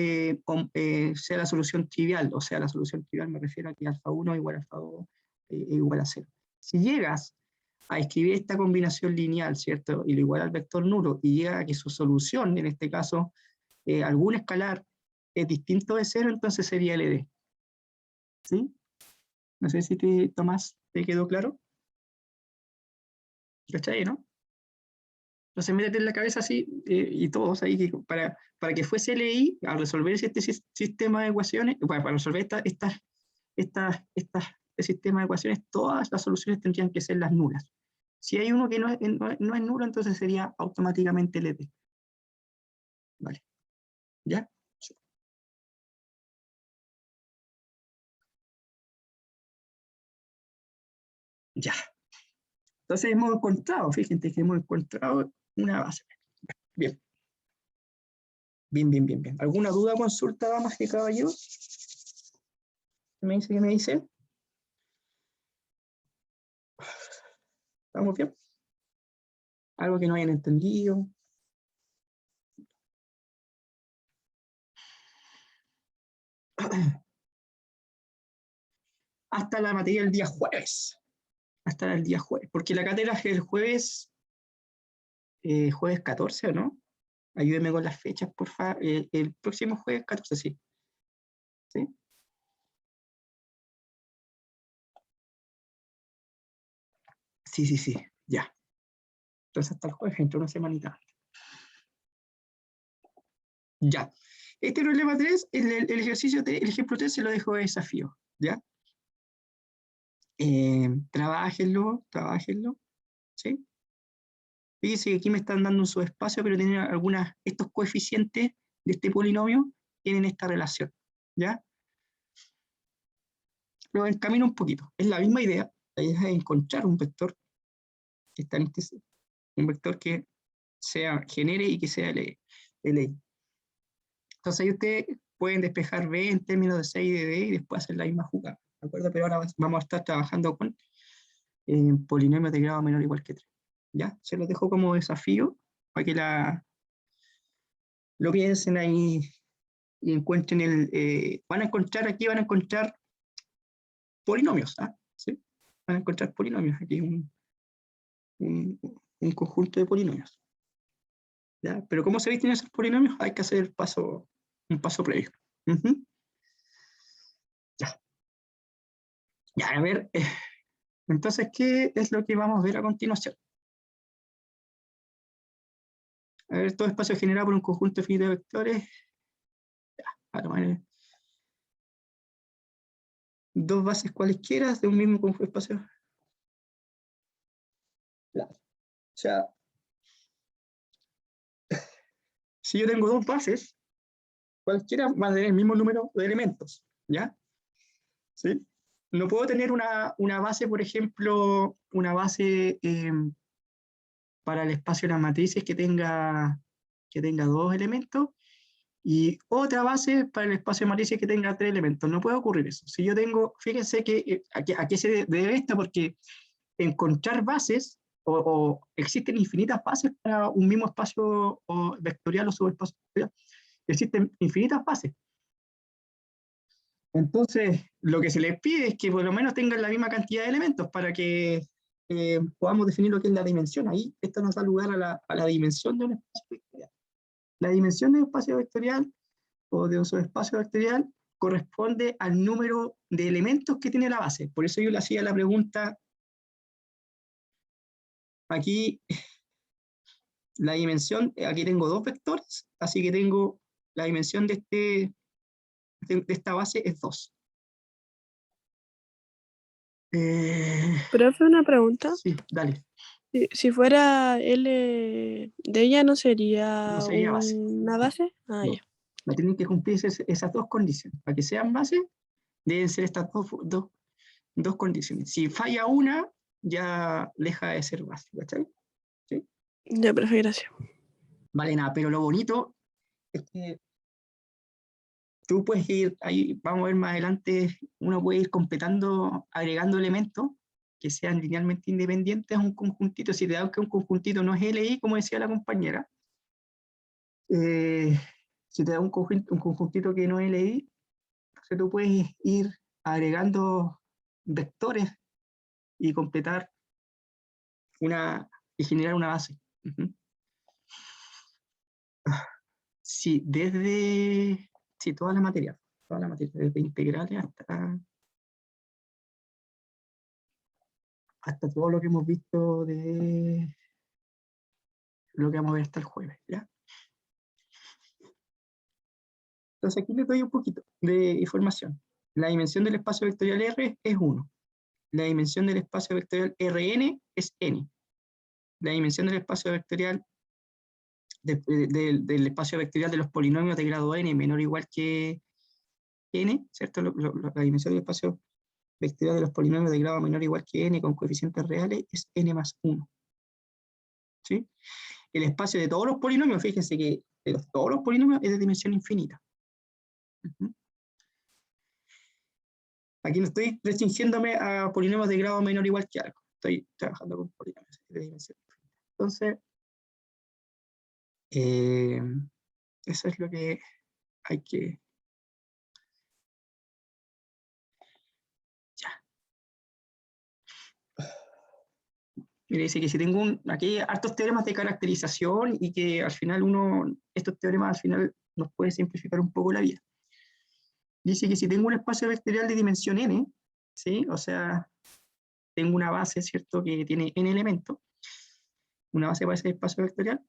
trivial, o sea, la solución trivial me refiero a que alfa 1 igual a alfa 2 igual a 0. Si llegas a escribir esta combinación lineal, ¿cierto? Y lo igual al vector nulo, y llega a que su solución, en este caso, algún escalar es distinto de 0, entonces sería LD. ¿Sí? No sé si Tomás, ¿te quedó claro? ¿Cachai, no? Entonces métete en la cabeza así, y todos ahí, que para que fuese LI, al resolver este sistema de ecuaciones, para resolver este sistema de ecuaciones, todas las soluciones tendrían que ser las nulas. Si hay uno que no es nulo, entonces sería automáticamente LD. Vale. ¿Ya? Ya. Entonces hemos encontrado, fíjense que hemos encontrado una base. Bien. Bien, bien, bien, bien. ¿Alguna duda o consulta, damas y caballeros? ¿Qué me dice? ¿Qué me dice? ¿Estamos bien? ¿Algo que no hayan entendido? Hasta la materia del día jueves. Hasta el día jueves. Porque la cátedra es el jueves, jueves 14, ¿o no? Ayúdeme con las fechas, por favor. El próximo jueves 14, sí. ¿Sí? Sí, sí, sí. Ya. Entonces hasta el jueves, entre una semanita. Ya. Este problema 3, el ejercicio, el ejemplo 3 se lo dejo de desafío. ¿Ya? Trabájenlo, trabájenlo. ¿Sí? Fíjense que aquí me están dando un subespacio, pero tienen estos coeficientes de este polinomio tienen esta relación. ¿Ya? Lo encamino un poquito. Es la misma idea. La idea es encontrar un vector que está en un vector que genere y que sea LI. Entonces ahí ustedes pueden despejar B en términos de C y de D y después hacer la misma jugada. ¿De acuerdo? Pero ahora vamos a estar trabajando con polinomios de grado menor o igual que 3. ¿Ya? Se los dejo como desafío para que lo piensen ahí y encuentren van a encontrar polinomios. ¿Ah? ¿Sí? Van a encontrar polinomios. Aquí un, un conjunto de polinomios. ¿Ya? Pero ¿cómo se visten esos polinomios? Hay que hacer un paso previo. Ya. Ya, a ver, entonces, ¿qué es lo que vamos a ver a continuación? A ver, todo espacio generado por un conjunto finito de vectores. Ya, a tomar dos bases cualesquiera de un mismo conjunto de espacios. Claro. O sea, si yo tengo dos bases, cualquiera va a tener el mismo número de elementos, ¿ya? ¿Sí? No puedo tener una base, por ejemplo, una base para el espacio de las matrices que tenga dos elementos y otra base para el espacio de matrices que tenga tres elementos. No puede ocurrir eso. Si yo tengo, fíjense que a qué se debe esto, porque encontrar bases o existen infinitas bases para un mismo espacio vectorial o subespacio vectorial. Existen infinitas bases. Entonces, lo que se les pide es que por lo menos tengan la misma cantidad de elementos para que podamos definir lo que es la dimensión. Ahí esto nos da lugar a la dimensión de un espacio vectorial. La dimensión de un espacio vectorial o de un subespacio vectorial corresponde al número de elementos que tiene la base. Por eso yo le hacía la pregunta aquí, la dimensión, aquí tengo dos vectores, así que tengo la dimensión de esta base es 2. Profe, una pregunta. Sí, dale. Si fuera L de ella, ¿no No sería sería base. una base? Ah, No. ya. Me tienen que cumplir esas dos condiciones. Para que sean base, deben ser estas dos condiciones. Si falla una, ya deja de ser base. ¿Cachai? ¿Sí? Ya, profe, gracias. Vale, nada, pero lo bonito es que tú puedes ir, ahí vamos a ver más adelante, uno puede ir completando, agregando elementos que sean linealmente independientes a un conjuntito. Si te da que un conjuntito no es LI, como decía la compañera, si te da un conjuntito que no es LI, entonces tú puedes ir agregando vectores y completar y generar una base. Sí, sí, toda la materia, desde integrales hasta todo lo que hemos visto de lo que vamos a ver hasta el jueves, ¿ya? Entonces aquí les doy un poquito de información. La dimensión del espacio vectorial R es 1. La dimensión del espacio vectorial Rn es n. La dimensión del espacio vectorial del espacio vectorial de los polinomios de grado n menor o igual que n, ¿cierto? La dimensión del espacio vectorial de los polinomios de grado menor o igual que n con coeficientes reales es n más 1. ¿Sí? El espacio de todos los polinomios, fíjense que todos los polinomios es de dimensión infinita. Aquí no estoy restringiéndome a polinomios de grado menor o igual que algo. Estoy trabajando con polinomios de dimensión infinita. Entonces, eso es lo que hay que... Ya. Mire, dice que si tengo aquí hay hartos teoremas de caracterización y que al final estos teoremas al final nos puede simplificar un poco la vida. Dice que si tengo un espacio vectorial de dimensión n, ¿sí? O sea, tengo una base, ¿cierto?, que tiene n elementos, una base para ese espacio vectorial,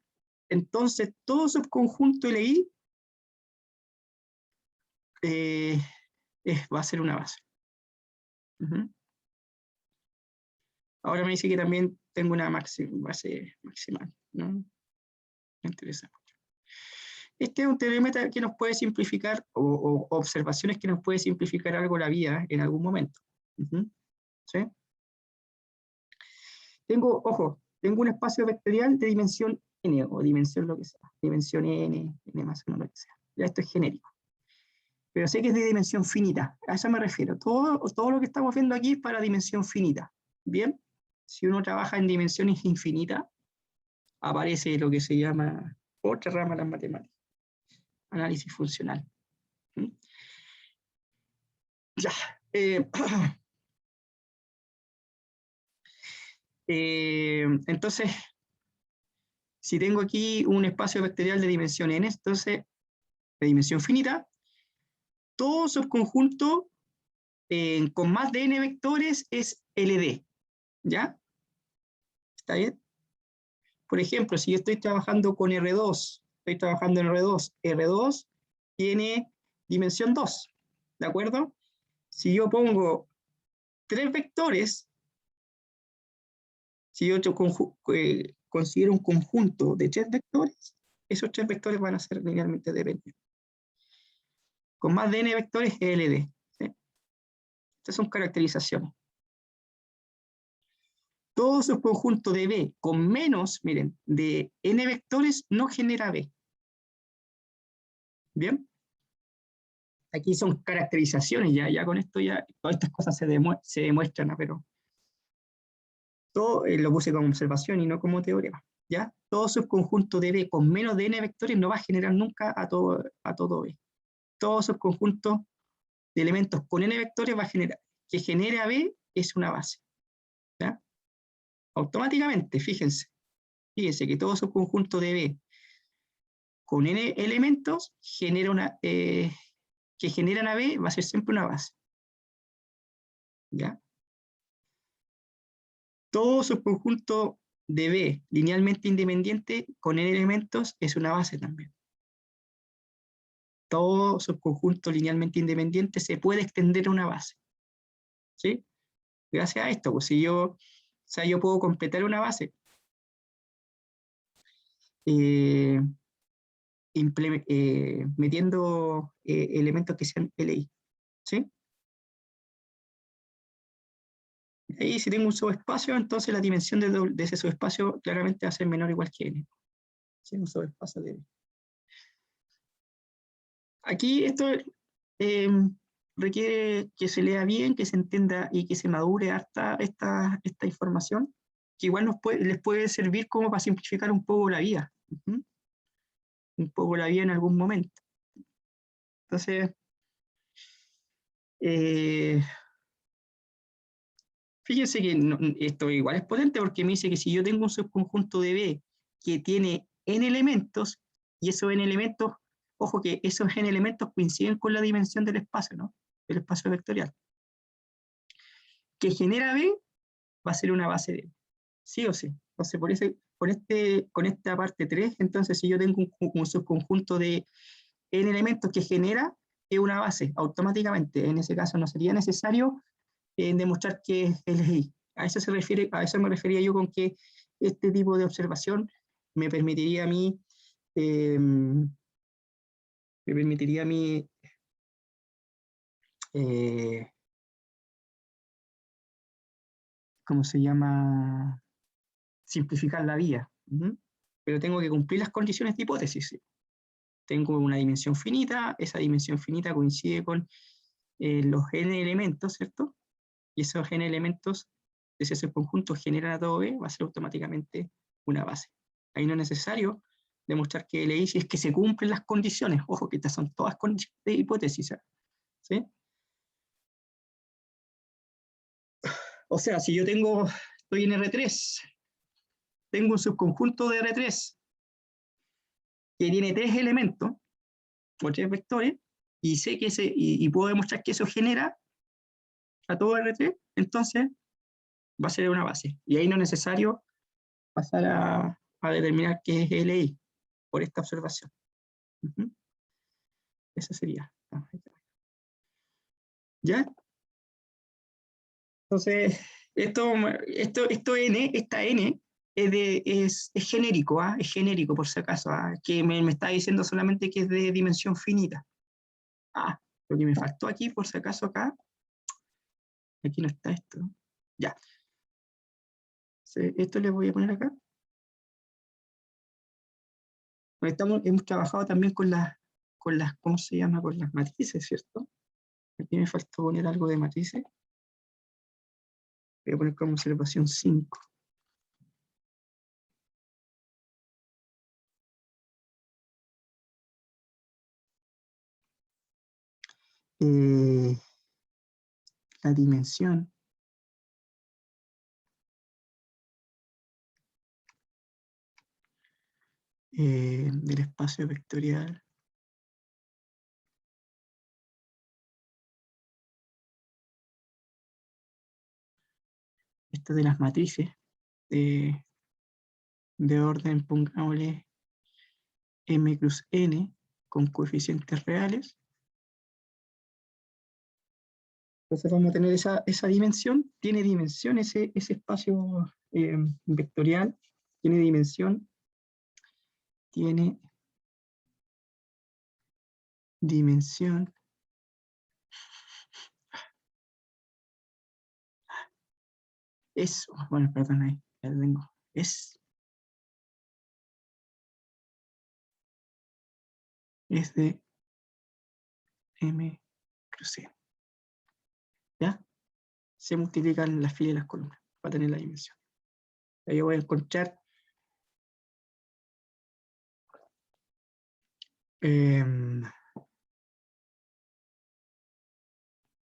entonces todo subconjunto LI va a ser una base. Ahora me dice que también tengo una base maximal, ¿no? Me interesa mucho. Este es un teorema que nos puede simplificar, o observaciones que nos puede simplificar algo la vida en algún momento. ¿Sí? Ojo, tengo un espacio vectorial de dimensión n, o dimensión lo que sea, dimensión n más 1, lo que sea. Ya esto es genérico. Pero sé que es de dimensión finita, a eso me refiero. Todo lo que estamos viendo aquí es para dimensión finita. Bien, si uno trabaja en dimensiones infinitas, aparece lo que se llama otra rama de las matemáticas, análisis funcional. Ya. Entonces, si tengo aquí un espacio vectorial de dimensión n, entonces, de dimensión finita, todo subconjunto con más de n vectores es LD. ¿Ya? ¿Está bien? Por ejemplo, si yo estoy trabajando con R2, estoy trabajando en R2, R2 tiene dimensión 2, ¿de acuerdo? Si yo pongo 3 vectores, si yo considero un conjunto de 3 vectores, esos 3 vectores van a ser linealmente dependientes. Con más de n vectores es LD. ¿Sí? Estas son caracterizaciones. Todo subconjunto de B con menos, miren, de n vectores no genera B. ¿Bien? Aquí son caracterizaciones, ya con esto ya todas estas cosas se demuestran, pero todo lo puse como observación y no como teorema. ¿Ya? Todo subconjunto de B con menos de n vectores no va a generar nunca a todo B. Todo subconjunto de elementos con n vectores va a generar, que genere a B es una base. ¿Ya? Automáticamente, fíjense que todo subconjunto de B con n elementos genera que generan a B va a ser siempre una base. ¿Ya? Todo subconjunto de B linealmente independiente con n elementos es una base también. Todo subconjunto linealmente independiente se puede extender a una base. ¿Sí? Gracias a esto, pues si yo puedo completar una base metiendo elementos que sean LI. ¿Sí? Y si tengo un subespacio, entonces la dimensión de ese subespacio claramente va a ser menor o igual que n. ¿Sí? Un subespacio de... Aquí esto requiere que se lea bien, que se entienda y que se madure harta esta información, que igual les puede servir como para simplificar un poco la vida. Un poco la vida en algún momento. Entonces, fíjense que esto igual es potente porque me dice que si yo tengo un subconjunto de B que tiene n elementos, y esos n elementos, ojo que esos n elementos coinciden con la dimensión del espacio, ¿no? Del espacio vectorial. Que genera B va a ser una base de B, sí o sí. Entonces, con esta parte 3, entonces si yo tengo un subconjunto de n elementos que genera, es una base automáticamente. En ese caso no sería necesario demostrar que es LI. A eso me refería yo con que este tipo de observación me permitiría a mí ¿cómo se llama? Simplificar la vía. Pero tengo que cumplir las condiciones de hipótesis. ¿Sí? Tengo una dimensión finita, esa dimensión finita coincide con los n elementos, ¿cierto? Y esos n elementos, si ese conjunto generan a todo B, va a ser automáticamente una base. Ahí no es necesario demostrar que LI si es que se cumplen las condiciones. Ojo, que estas son todas condiciones de hipótesis. ¿Sí? O sea, si yo estoy en R3, tengo un subconjunto de R3 que tiene 3 elementos, o 3 vectores, y sé que y puedo demostrar que eso genera a todo R3, entonces va a ser una base. Y ahí no es necesario pasar a determinar qué es LI por esta observación. Eso sería. ¿Ya? Entonces, esta N es genérico, es genérico por si acaso, que me está diciendo solamente que es de dimensión finita. Lo que me faltó aquí, por si acaso acá, aquí no está esto. Ya. Esto le voy a poner acá. Hemos trabajado también con las, ¿cómo se llama? Con las matrices, ¿cierto? Aquí me faltó poner algo de matrices. Voy a poner como observación 5. La dimensión del espacio vectorial de las matrices de orden, pongámosle m cruz n con coeficientes reales. Entonces vamos a tener esa dimensión, tiene dimensión ese espacio vectorial, tiene dimensión eso, bueno, perdón, ahí, ya lo tengo, es de m cruz n. ¿Ya? Se multiplican las filas y las columnas para tener la dimensión. Ahí voy a encontrar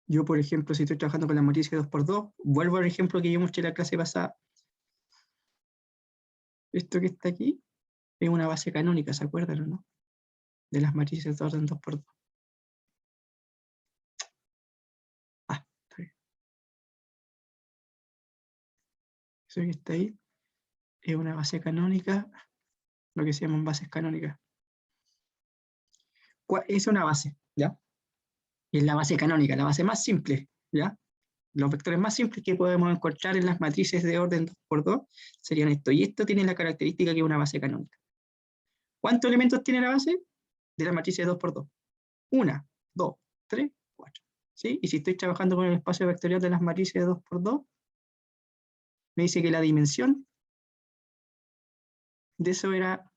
yo, por ejemplo, si estoy trabajando con la matriz 2×2, vuelvo al ejemplo que yo mostré en la clase pasada. Esto que está aquí es una base canónica, ¿se acuerdan o no? De las matrices de orden 2×2. Está bien. Eso que está ahí es una base canónica, lo que se llaman bases canónicas. Es una base, ¿ya? Es la base canónica, la base más simple, ¿ya? Los vectores más simples que podemos encontrar en las matrices de orden 2×2 serían esto. Y esto tiene la característica que es una base canónica. ¿Cuántos elementos tiene la base de la matriz de 2×2? 1, 2, 3, 4. ¿Sí? Y si estoy trabajando con el espacio vectorial de las matrices de 2×2, me dice que la dimensión de eso era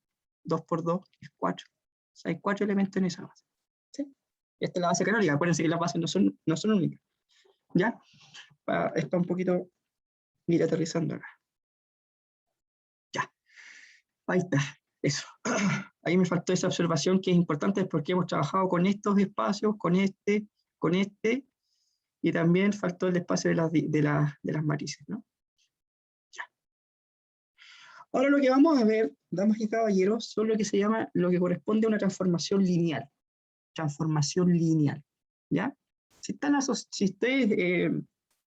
2×2, es 4. O sea, hay 4 elementos en esa base. ¿Sí? Esta es la base canónica. Acuérdense que las bases no son únicas. ¿Ya? Está un poquito ir aterrizando acá. Ya. Ahí está. Eso. Ahí me faltó esa observación que es importante porque hemos trabajado con estos espacios, con este, y también faltó el espacio de las matrices, ¿no? Ya. Ahora lo que vamos a ver, damas y caballeros, son lo que se llama, lo que corresponde a una transformación lineal. Transformación lineal, ¿ya? Si ustedes,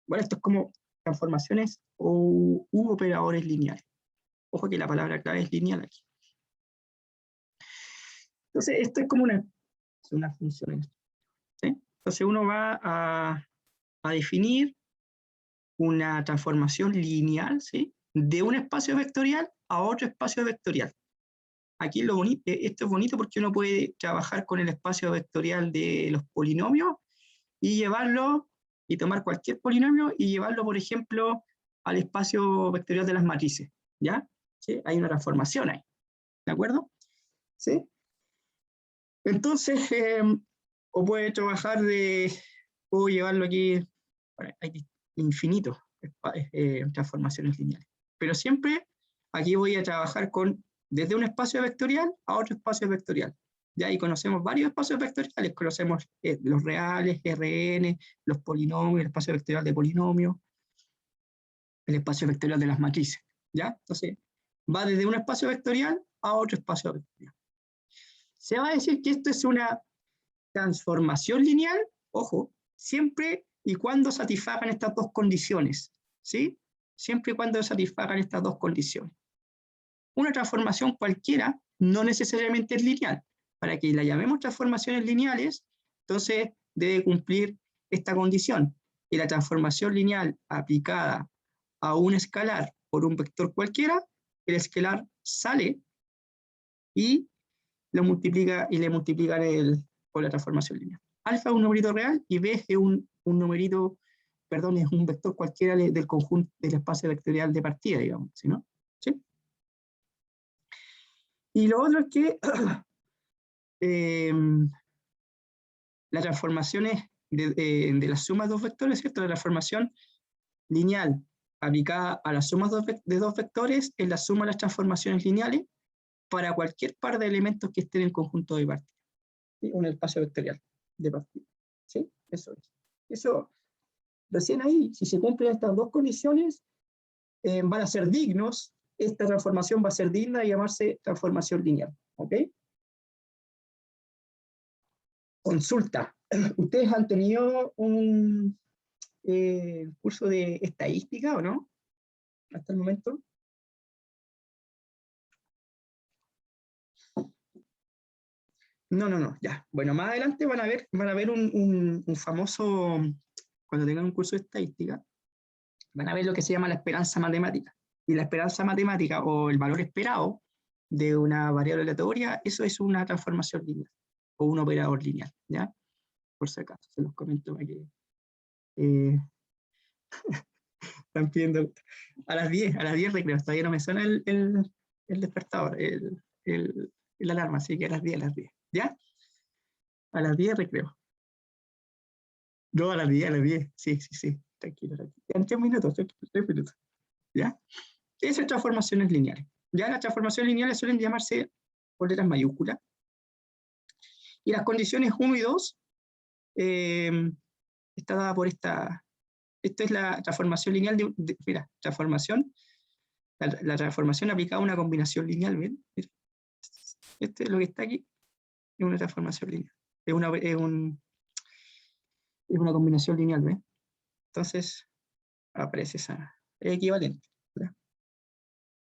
bueno, esto es como transformaciones u operadores lineales. Ojo que la palabra clave es lineal aquí. Entonces, esto es como una función. ¿Sí? Entonces, uno va a definir una transformación lineal, ¿sí? De un espacio vectorial a otro espacio vectorial. Aquí esto es bonito porque uno puede trabajar con el espacio vectorial de los polinomios y llevarlo, y tomar cualquier polinomio y llevarlo, por ejemplo, al espacio vectorial de las matrices, ¿ya? ¿Sí? Hay una transformación ahí, ¿de acuerdo? ¿Sí? Entonces, o puede trabajar puedo llevarlo aquí, bueno, hay infinitos transformaciones lineales, pero siempre aquí voy a trabajar desde un espacio vectorial a otro espacio vectorial. Ya ahí conocemos varios espacios vectoriales, conocemos los reales, Rn, los polinomios, el espacio vectorial de polinomios, el espacio vectorial de las matrices, ¿ya? Entonces, va desde un espacio vectorial a otro espacio vectorial. Se va a decir que esto es una transformación lineal, ojo, siempre y cuando satisfagan estas dos condiciones, ¿sí? Siempre y cuando satisfagan estas dos condiciones. Una transformación cualquiera no necesariamente es lineal. Para que la llamemos transformaciones lineales, entonces debe cumplir esta condición, que la transformación lineal aplicada a un escalar por un vector cualquiera, el escalar sale y lo multiplica y le multiplican por la transformación lineal. Alfa es un numerito real y B es un numerito, perdón, es un vector cualquiera del conjunto del espacio vectorial de partida, digamos, ¿sí, no? ¿Sí? Y lo otro es que la transformación es de la suma de dos vectores, ¿cierto? La transformación lineal aplicada a la suma de dos vectores es la suma de las transformaciones lineales para cualquier par de elementos que estén en el conjunto de partida, ¿sí? Un espacio vectorial de partida, ¿sí? Eso es. Eso, recién ahí, si se cumplen estas dos condiciones, van a ser dignos, esta transformación va a ser digna y llamarse transformación lineal, ¿ok? Consulta. ¿Ustedes han tenido un curso de estadística o no? Hasta el momento. No, ya. Bueno, más adelante van a ver un famoso, cuando tengan un curso de estadística, van a ver lo que se llama la esperanza matemática. Y la esperanza matemática, o el valor esperado de una variable aleatoria, eso es una transformación lineal, o un operador lineal, ¿ya? Por si acaso, se los comento para que están pidiendo a las 10 recreo, todavía no me suena el despertador, el alarma, así que a las 10, ¿ya? A las 10 recreo. No, a las 10, sí, tranquilo. En 3 minutos, 3 minutos, ¿ya? Esas transformaciones lineales. Ya las transformaciones lineales suelen llamarse por letras mayúsculas. Y las condiciones 1 y 2 está dada por esta es la transformación lineal mira, transformación, la transformación aplicada a una combinación lineal, ¿ven? Este es lo que está aquí, es una transformación lineal, es una combinación lineal, ¿ven? Entonces, aparece esa, es equivalente, ¿verdad?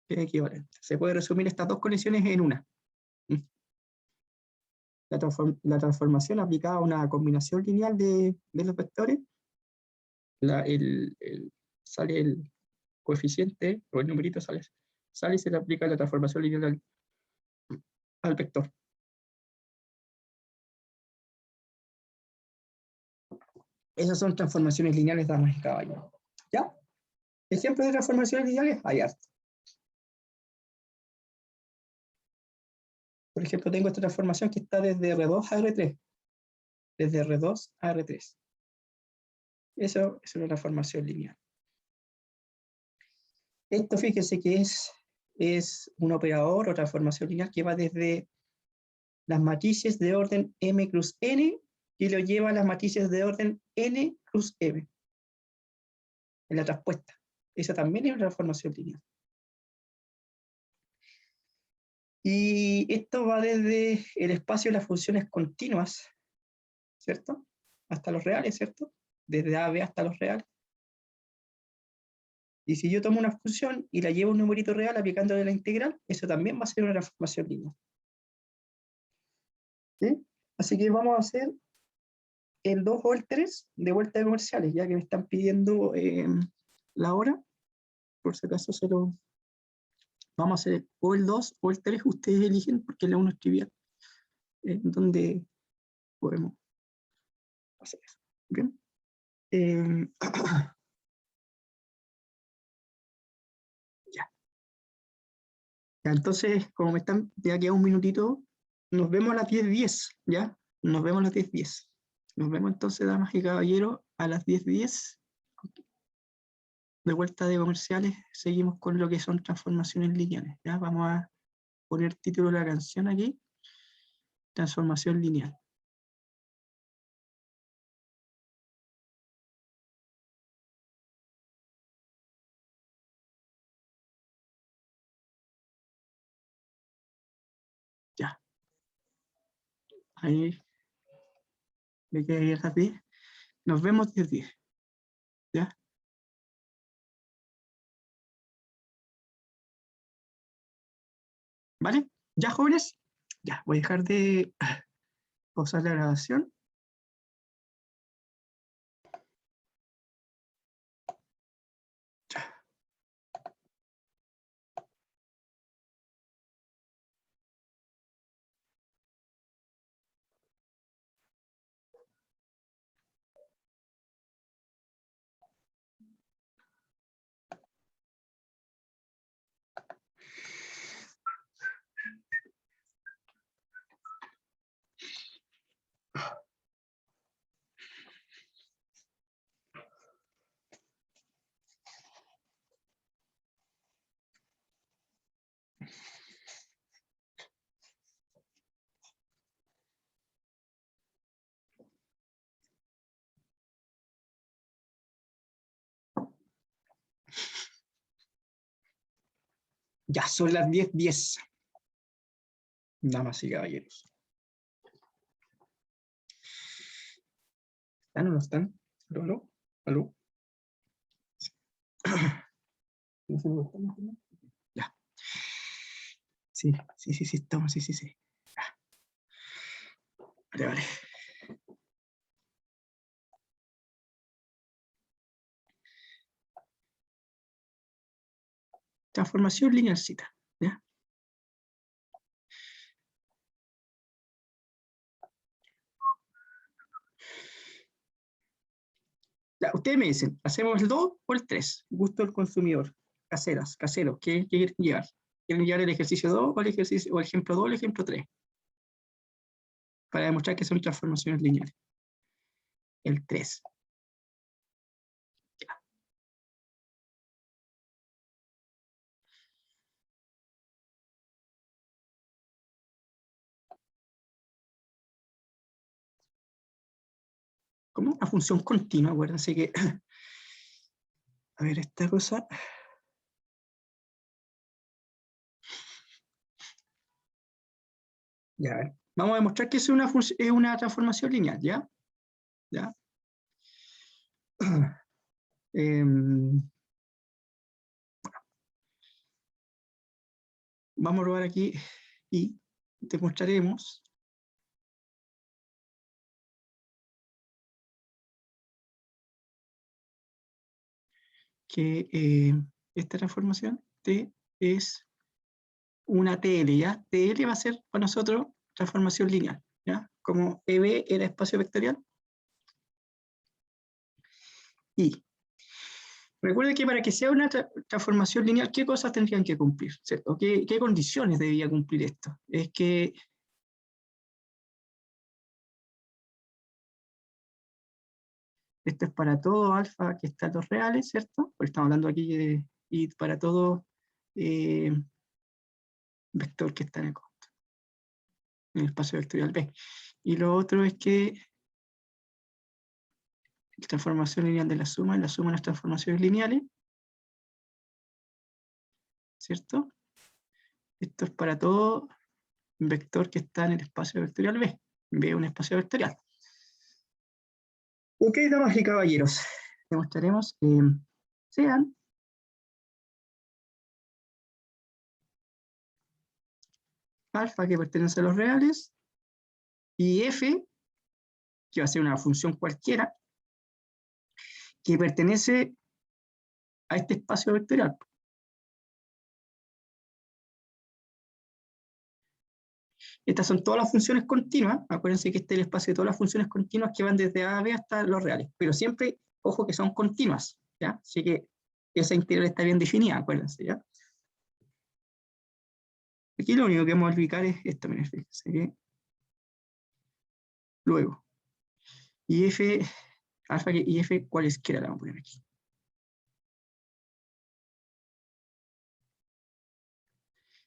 Es equivalente. Se puede resumir estas dos condiciones en una. La transformación aplicada a una combinación lineal de los vectores, sale el coeficiente, o el numerito sale y se le aplica la transformación lineal al vector. Esas son transformaciones lineales, damas y caballeros. ¿Ya? Ejemplos de transformaciones lineales hay harto. Por ejemplo, tengo esta transformación que está desde R2 a R3. Desde R2 a R3. Eso es una transformación lineal. Esto, fíjense que es un operador o transformación lineal que va desde las matrices de orden M cruz N y lo lleva a las matrices de orden N cruz M. En la traspuesta. Esa también es una transformación lineal. Y esto va desde el espacio de las funciones continuas, ¿cierto? Hasta los reales, ¿cierto? Desde A a B hasta los reales. Y si yo tomo una función y la llevo a un numerito real aplicándole la integral, eso también va a ser una transformación lineal. ¿Sí? Así que vamos a hacer el 2 o el 3 de vuelta de comerciales, ya que me están pidiendo la hora. Por si acaso vamos a hacer o el 2 o el 3, ustedes eligen, porque la 1 es trivial. Donde podemos hacer eso. ¿Bien? Ya, entonces, como me están, ya queda un minutito, nos vemos a las 10:10, ¿ya? Nos vemos a las 10:10. Nos vemos entonces, damas y caballeros, a las 10:10. De vuelta de comerciales, seguimos con lo que son transformaciones lineales. ¿Ya? Vamos a poner título de la canción aquí. Transformación lineal. Ya. Ahí me quedé ahí a las 10. Nos vemos 10:10. ¿Ya? ¿Vale? ¿Ya, jóvenes? Ya, voy a dejar de pausar la grabación. Ya son las 10:10. Damas y caballeros. ¿Están o no están? ¿Aló, aló? ¿Aló? Ya. Sí, estamos, sí. Vale. Transformación linealcita. ¿Ya? Ya, ustedes me dicen, ¿hacemos el 2 o el 3? Gusto del consumidor. Caseros, ¿qué quieren llevar? ¿Quieren llevar el ejercicio 2 o el ejemplo 2 o el ejemplo 3? Para demostrar que son transformaciones lineales. El 3. Ya. Como una función continua, acuérdense que, a ver, esta cosa, ya, a ver. Vamos a demostrar que es una transformación lineal, ¿ya? ¿Ya? Vamos a probar aquí y demostraremos que esta transformación T es una TL, ¿ya? TL va a ser para nosotros transformación lineal, ¿ya? Como EB era espacio vectorial. Y recuerde que para que sea una transformación lineal, ¿qué cosas tendrían que cumplir? ¿Cierto? ¿Qué condiciones debía cumplir esto? Es que esto es para todo alfa que está en los reales, ¿cierto? Porque estamos hablando aquí de, y para todo vector que está en el espacio vectorial B. Y lo otro es que la transformación lineal de la suma de las transformaciones lineales, ¿cierto? Esto es para todo vector que está en el espacio vectorial B. B es un espacio vectorial. Ok, damas y caballeros, demostraremos que sean alfa que pertenece a los reales y f, que va a ser una función cualquiera, que pertenece a este espacio vectorial. Estas son todas las funciones continuas. Acuérdense que este es el espacio de todas las funciones continuas que van desde A a B hasta los reales. Pero siempre, ojo que son continuas, ¿ya? Así que esa integral está bien definida, acuérdense, ¿ya? Aquí lo único que vamos a aplicar es esto, miren, fíjense que luego, if, alfa que if cualesquiera la vamos a poner aquí.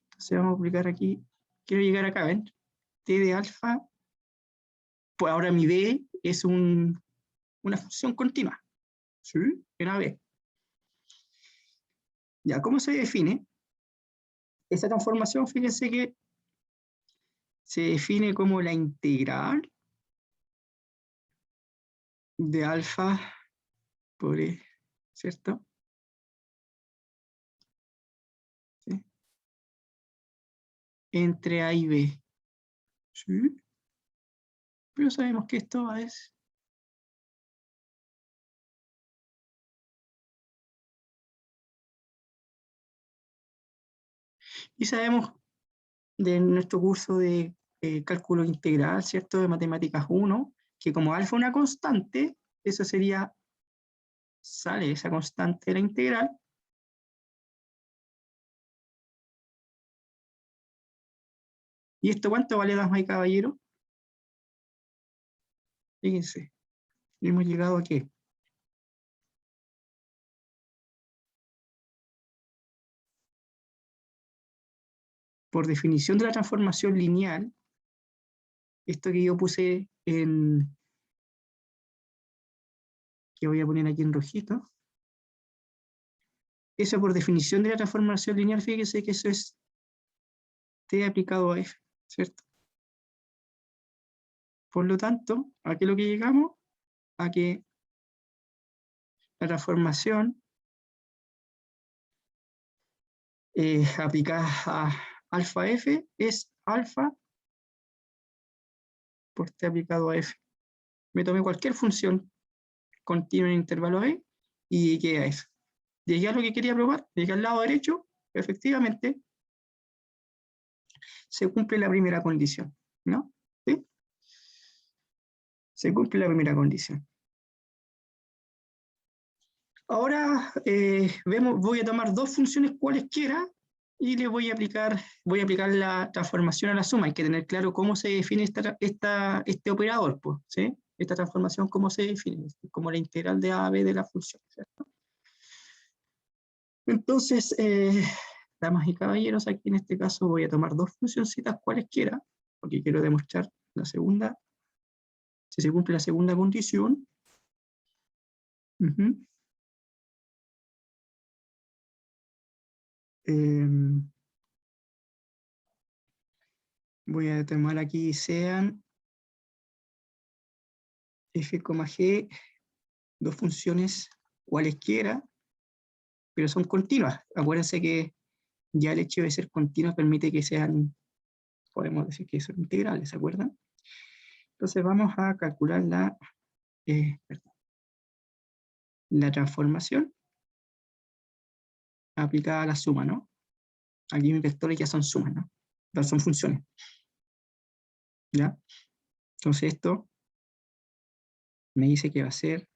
Entonces vamos a aplicar aquí, quiero llegar acá, ¿ven? T de alfa, pues ahora mi D es una función continua, ¿sí? En AB. Ya, ¿cómo se define? Esta transformación, fíjense que se define como la integral de alfa por E, ¿cierto? ¿Sí? Entre A y B. ¿Sí? Pero sabemos que esto es... Y sabemos de nuestro curso de cálculo integral, ¿cierto? De matemáticas 1, que como alfa es una constante, eso sería, sale esa constante de la integral. ¿Y esto cuánto vale, damas y caballeros? Fíjense, hemos llegado a ¿qué? Por definición de la transformación lineal, esto que yo puse en, que voy a poner aquí en rojito, eso por definición de la transformación lineal, fíjense que eso es T aplicado a F, ¿cierto? Por lo tanto, ¿a qué es lo que llegamos? A que la transformación aplicada a alfa F es alfa por T aplicado a F. Me tomé cualquier función continua en intervalo B y llegué a F. Llegué a lo que quería probar, llegué al lado derecho, efectivamente se cumple la primera condición, ¿no? ¿Sí? Se cumple la primera condición. Ahora voy a tomar dos funciones cualesquiera y le voy a aplicar la transformación a la suma. Hay que tener claro cómo se define este operador, pues, ¿sí? Esta transformación, cómo se define, como la integral de A a B de la función, ¿cierto? Entonces, damas y caballeros, aquí en este caso voy a tomar dos funcioncitas cualesquiera, porque quiero demostrar la segunda, si se cumple la segunda condición. Voy a tomar aquí sean f, g, dos funciones cualesquiera, pero son continuas. Acuérdense que ya el hecho de ser continuas permite que sean, podemos decir que son integrales, ¿se acuerdan? Entonces vamos a calcular la transformación aplicada a la suma, ¿no? Aquí mis vectores ya son sumas, ¿no? No son funciones. ¿Ya? Entonces esto me dice que va a ser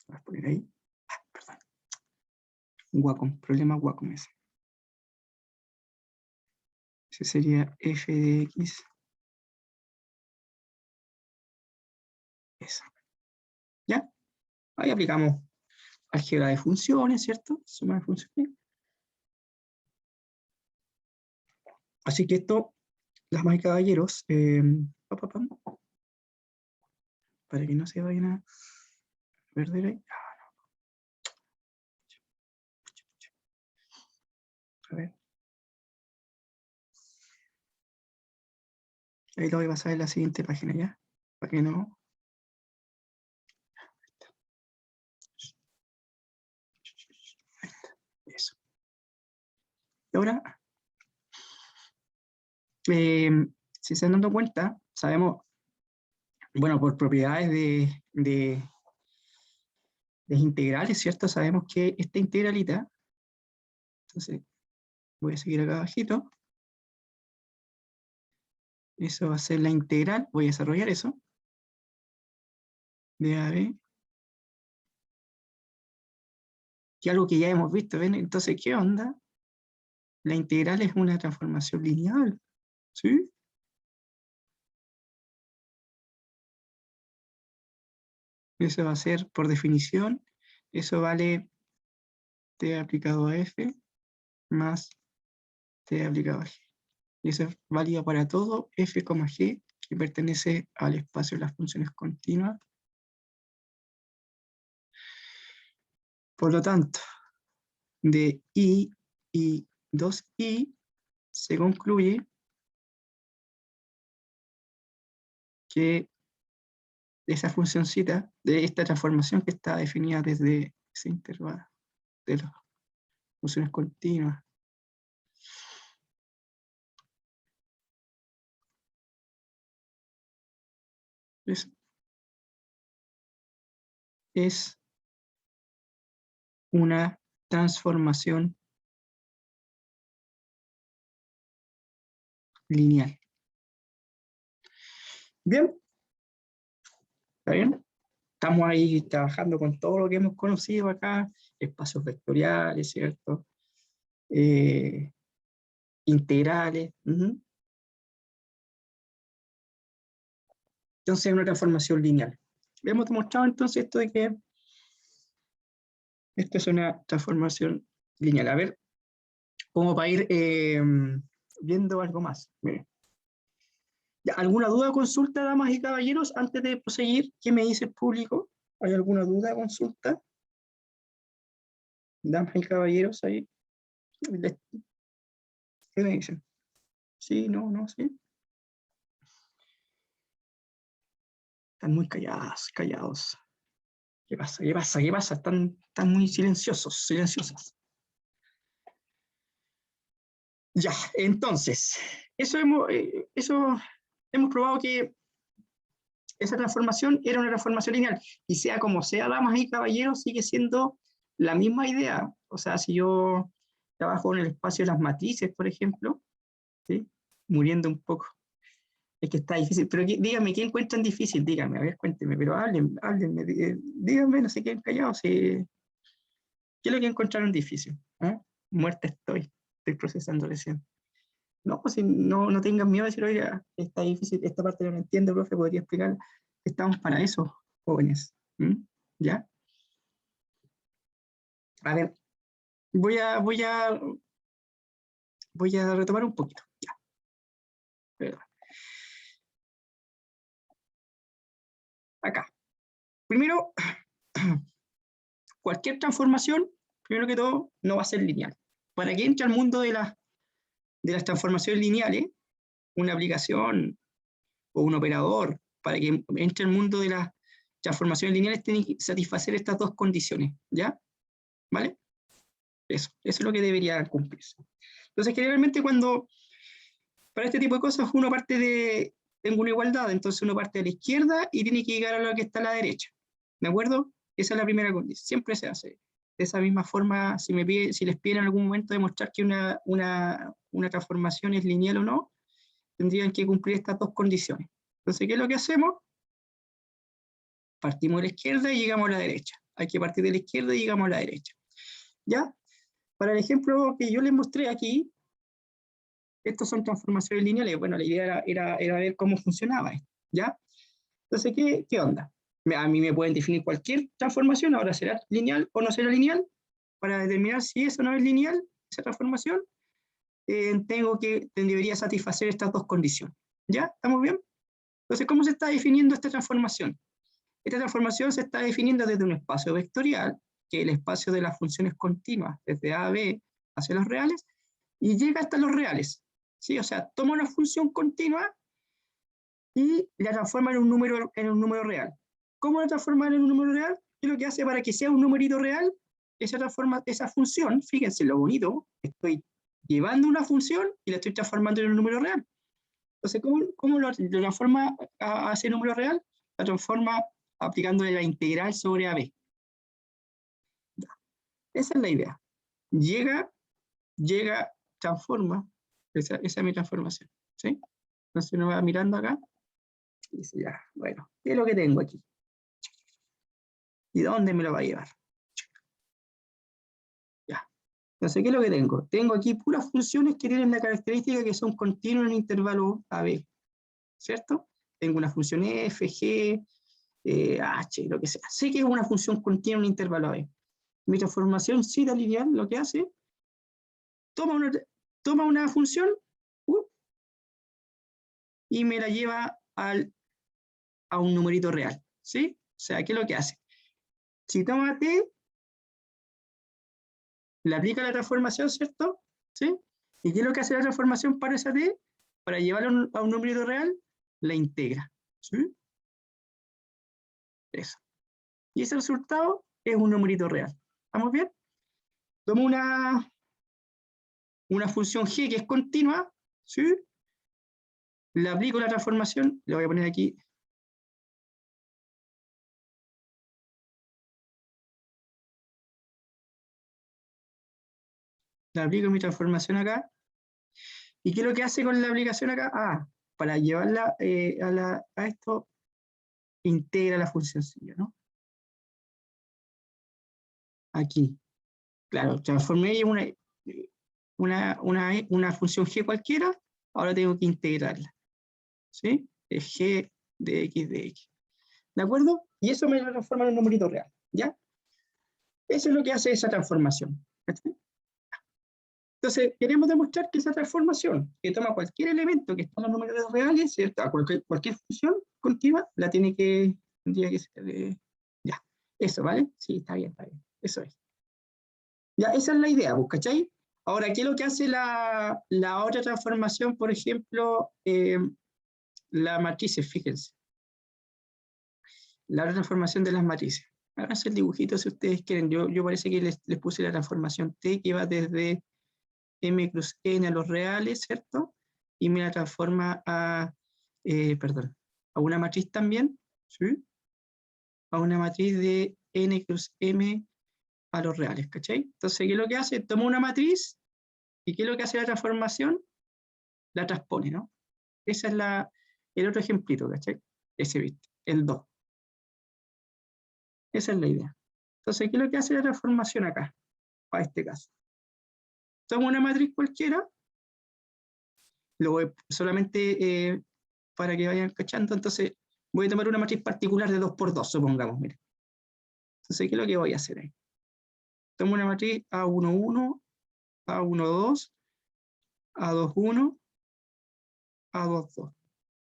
voy a poner ahí, perdón, Wacom, problema Wacom ese. Ese sería f de x. Eso. ¿Ya? Ahí aplicamos álgebra de funciones, ¿cierto? Suma de funciones. Así que esto, damas y caballeros, para que no se vayan a perder ahí. A ver. Ahí lo voy a pasar en la siguiente página, ¿ya? Para que no... Eso. Y ahora, si se están dando cuenta, sabemos, bueno, por propiedades de integrales, ¿cierto? Sabemos que esta integralita, entonces voy a seguir acá abajito, Eso va a ser la integral. Voy a desarrollar eso. De AB. Que algo que ya hemos visto, ¿ven? Entonces, ¿qué onda? La integral es una transformación lineal, ¿sí? Eso va a ser, por definición, eso vale t aplicado a f más t aplicado a g. Y eso es válido para todo f, g, que pertenece al espacio de las funciones continuas. Por lo tanto, de i y 2i se concluye que esa funcioncita, de esta transformación que está definida desde ese intervalo de las funciones continuas, es una transformación lineal. Bien, ¿está bien? Estamos ahí trabajando con todo lo que hemos conocido acá, espacios vectoriales, ¿cierto? Integrales. Entonces es una transformación lineal. Hemos demostrado entonces esto de que esto es una transformación lineal. A ver, como para ir viendo algo más. Miren. ¿Alguna duda o consulta, damas y caballeros, antes de proseguir? ¿Qué me dice el público? ¿Hay alguna duda o consulta? Damas y caballeros, ahí. ¿Qué me dicen? ¿Sí? ¿No? ¿No? ¿Sí? Están muy callados, callados. ¿Qué pasa? ¿Qué pasa? ¿Qué pasa? Están muy silenciosos, silenciosas. Ya, entonces, eso hemos probado que esa transformación era una transformación lineal. Y sea como sea, damas y caballeros, sigue siendo la misma idea. O sea, si yo trabajo en el espacio de las matrices, por ejemplo, ¿sí? Muriendo un poco. Es que está difícil. Pero díganme, ¿qué encuentran difícil? Díganme, a ver, cuéntenme, pero háblenme, díganme, no se queden callados. ¿Qué es lo que encontraron difícil? ¿Ah? Muerta estoy procesando recién. No, pues si no tengan miedo de decir, oiga, está difícil, esta parte no la entiendo, profe, podría explicar. Estamos para eso, jóvenes. ¿Ya? A ver, voy a retomar un poquito. Ya. Perdón. Acá. Primero, cualquier transformación, primero que todo, no va a ser lineal. Para que entre al mundo de las transformaciones lineales, una aplicación o un operador, para que entre al mundo de las transformaciones lineales, tiene que satisfacer estas dos condiciones. ¿Ya? ¿Vale? Eso es lo que debería cumplirse. Entonces, generalmente para este tipo de cosas uno parte tengo una igualdad, entonces uno parte de la izquierda y tiene que llegar a lo que está a la derecha. ¿De acuerdo? Esa es la primera condición. Siempre se hace. De esa misma forma, si les piden en algún momento demostrar que una transformación es lineal o no, tendrían que cumplir estas dos condiciones. Entonces, ¿qué es lo que hacemos? Partimos de la izquierda y llegamos a la derecha. Hay que partir de la izquierda y llegamos a la derecha. ¿Ya? Para el ejemplo que yo les mostré aquí, estos son transformaciones lineales. Bueno, la idea era ver cómo funcionaba esto, ¿ya? Entonces, ¿qué onda? A mí me pueden definir cualquier transformación, ahora será lineal o no será lineal. Para determinar si eso no es lineal, esa transformación, debería satisfacer estas dos condiciones. ¿Ya? ¿Estamos bien? Entonces, ¿cómo se está definiendo esta transformación? Esta transformación se está definiendo desde un espacio vectorial, que es el espacio de las funciones continuas, desde A a B hacia los reales, y llega hasta los reales. ¿Sí? O sea, toma una función continua y la transforma en un número real. ¿Cómo la transforma en un número real? ¿Qué es lo que hace para que sea un numerito real? Esa función, fíjense lo bonito, estoy llevando una función y la estoy transformando en un número real. Entonces, ¿cómo lo transforma a ese número real? La transforma aplicándole la integral sobre AB. Esa es la idea. Llega, transforma, esa es mi transformación. ¿Sí? Entonces uno va mirando acá y dice, ya, bueno, ¿qué es lo que tengo aquí? ¿Y dónde me lo va a llevar? Ya. Entonces, ¿qué es lo que tengo? Tengo aquí puras funciones que tienen la característica que son continuas en intervalo AB, ¿cierto? Tengo una función f, g, h, lo que sea. Sé que es una función continua en intervalo AB. Mi transformación zeta lineal lo que hace, toma una función y me la lleva a un numerito real, ¿sí? O sea, ¿qué es lo que hace? Si toma t, le aplica la transformación, ¿cierto? ¿Sí? ¿Y qué es lo que hace la transformación para esa t? Para llevarlo a un numerito real, la integra, ¿sí? Eso. Y ese resultado es un numerito real. ¿Estamos bien? Tomo una función g que es continua, ¿sí? Le aplico la transformación, le voy a poner aquí. Le aplico mi transformación acá. ¿Y qué es lo que hace con la aplicación acá? Ah, para llevarla a esto, integra la función, ¿no? Aquí. Claro, transformé una función g cualquiera, ahora tengo que integrarla. ¿Sí? Es g de x de x. ¿De acuerdo? Y eso me lo transforma en un numerito real. ¿Ya? Eso es lo que hace esa transformación. ¿Sí? Entonces, queremos demostrar que esa transformación, que toma cualquier elemento que está en los números reales, ¿cierto? Cualquier función continua, tendría que ser, ya, eso, ¿vale? Sí, está bien, eso es. Ya, esa es la idea, ¿cachai? Ahora, ¿qué es lo que hace la otra transformación? Por ejemplo, la matrices, fíjense. La otra transformación de las matrices. Háganse el dibujito si ustedes quieren. Yo parece que les puse la transformación T, que va desde m cruz n a los reales, ¿cierto? Y me la transforma perdón, a una matriz también, ¿sí? A una matriz de n cruz m a los reales, ¿cachai? Entonces, ¿qué es lo que hace? Toma una matriz, ¿y qué es lo que hace la transformación? La transpone, ¿no? Ese es el otro ejemplito, ¿cachai? Ese, ¿viste? El 2. Esa es la idea. Entonces, ¿qué es lo que hace la transformación acá? Para este caso. Toma una matriz cualquiera, solamente para que vayan cachando, entonces voy a tomar una matriz particular de 2 por 2, supongamos, mire. Entonces, ¿qué es lo que voy a hacer ahí? Tomo una matriz A11, A12, A21, A22.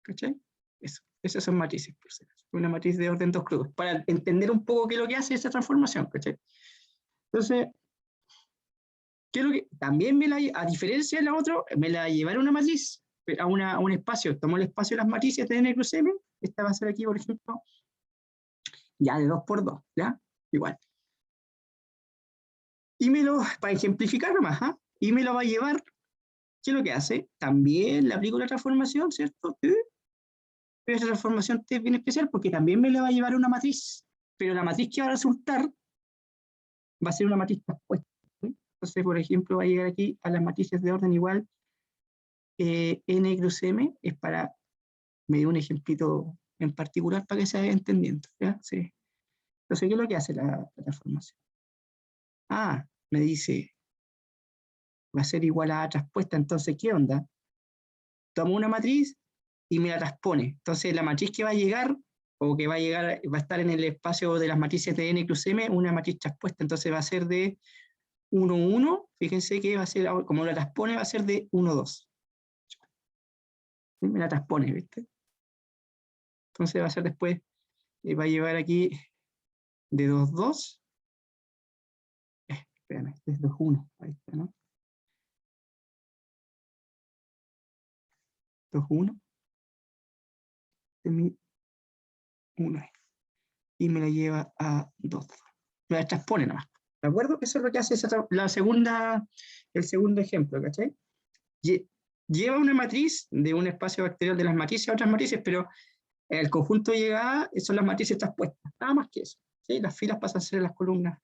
¿Cachai? Eso. Esas son matrices, por si acaso. Una matriz de orden 2 crudos, para entender un poco qué es lo que hace esa transformación, ¿cachai? Entonces, ¿qué es lo que? También a diferencia de la otra, me la llevaré a una matriz, a un espacio. Tomo el espacio de las matrices de n cruz m. Esta va a ser aquí, por ejemplo, ya de 2 por 2, ¿ya? Igual. Y para ejemplificar nomás, ¿ah? Y me lo va a llevar, ¿qué es lo que hace? También le aplico la transformación, ¿cierto? Pero esa transformación es bien especial porque también me la va a llevar a una matriz, pero la matriz que va a resultar va a ser una matriz transpuesta, ¿sí? Entonces, por ejemplo, va a llegar aquí a las matrices de orden igual, n cruz m, es para, me dio un ejemplito en particular para que se vaya entendiendo, ¿ya? Sí. Entonces, ¿qué es lo que hace la transformación? Ah, me dice, va a ser igual a A transpuesta, entonces, ¿qué onda? Tomo una matriz y me la transpone. Entonces, la matriz que va a llegar, o que va a estar en el espacio de las matrices de n cruz m, una matriz transpuesta, entonces va a ser de 1, 1, fíjense que va a ser, como la transpone, va a ser de 1, 2. Me la transpone, ¿viste? Entonces va a ser después, va a llevar aquí de 2, 2. Espérame, este es 2, 1. Ahí está, ¿no? 2, 1. Este es mi 1. Y me la lleva a 2. Me la transpone nomás. ¿De acuerdo? Eso es lo que hace el segundo ejemplo, ¿cachai? Lleva una matriz de un espacio vectorial de las matrices a otras matrices, pero el conjunto de llegada son las matrices transpuestas. Nada más que eso. ¿Sí? Las filas pasan a ser las columnas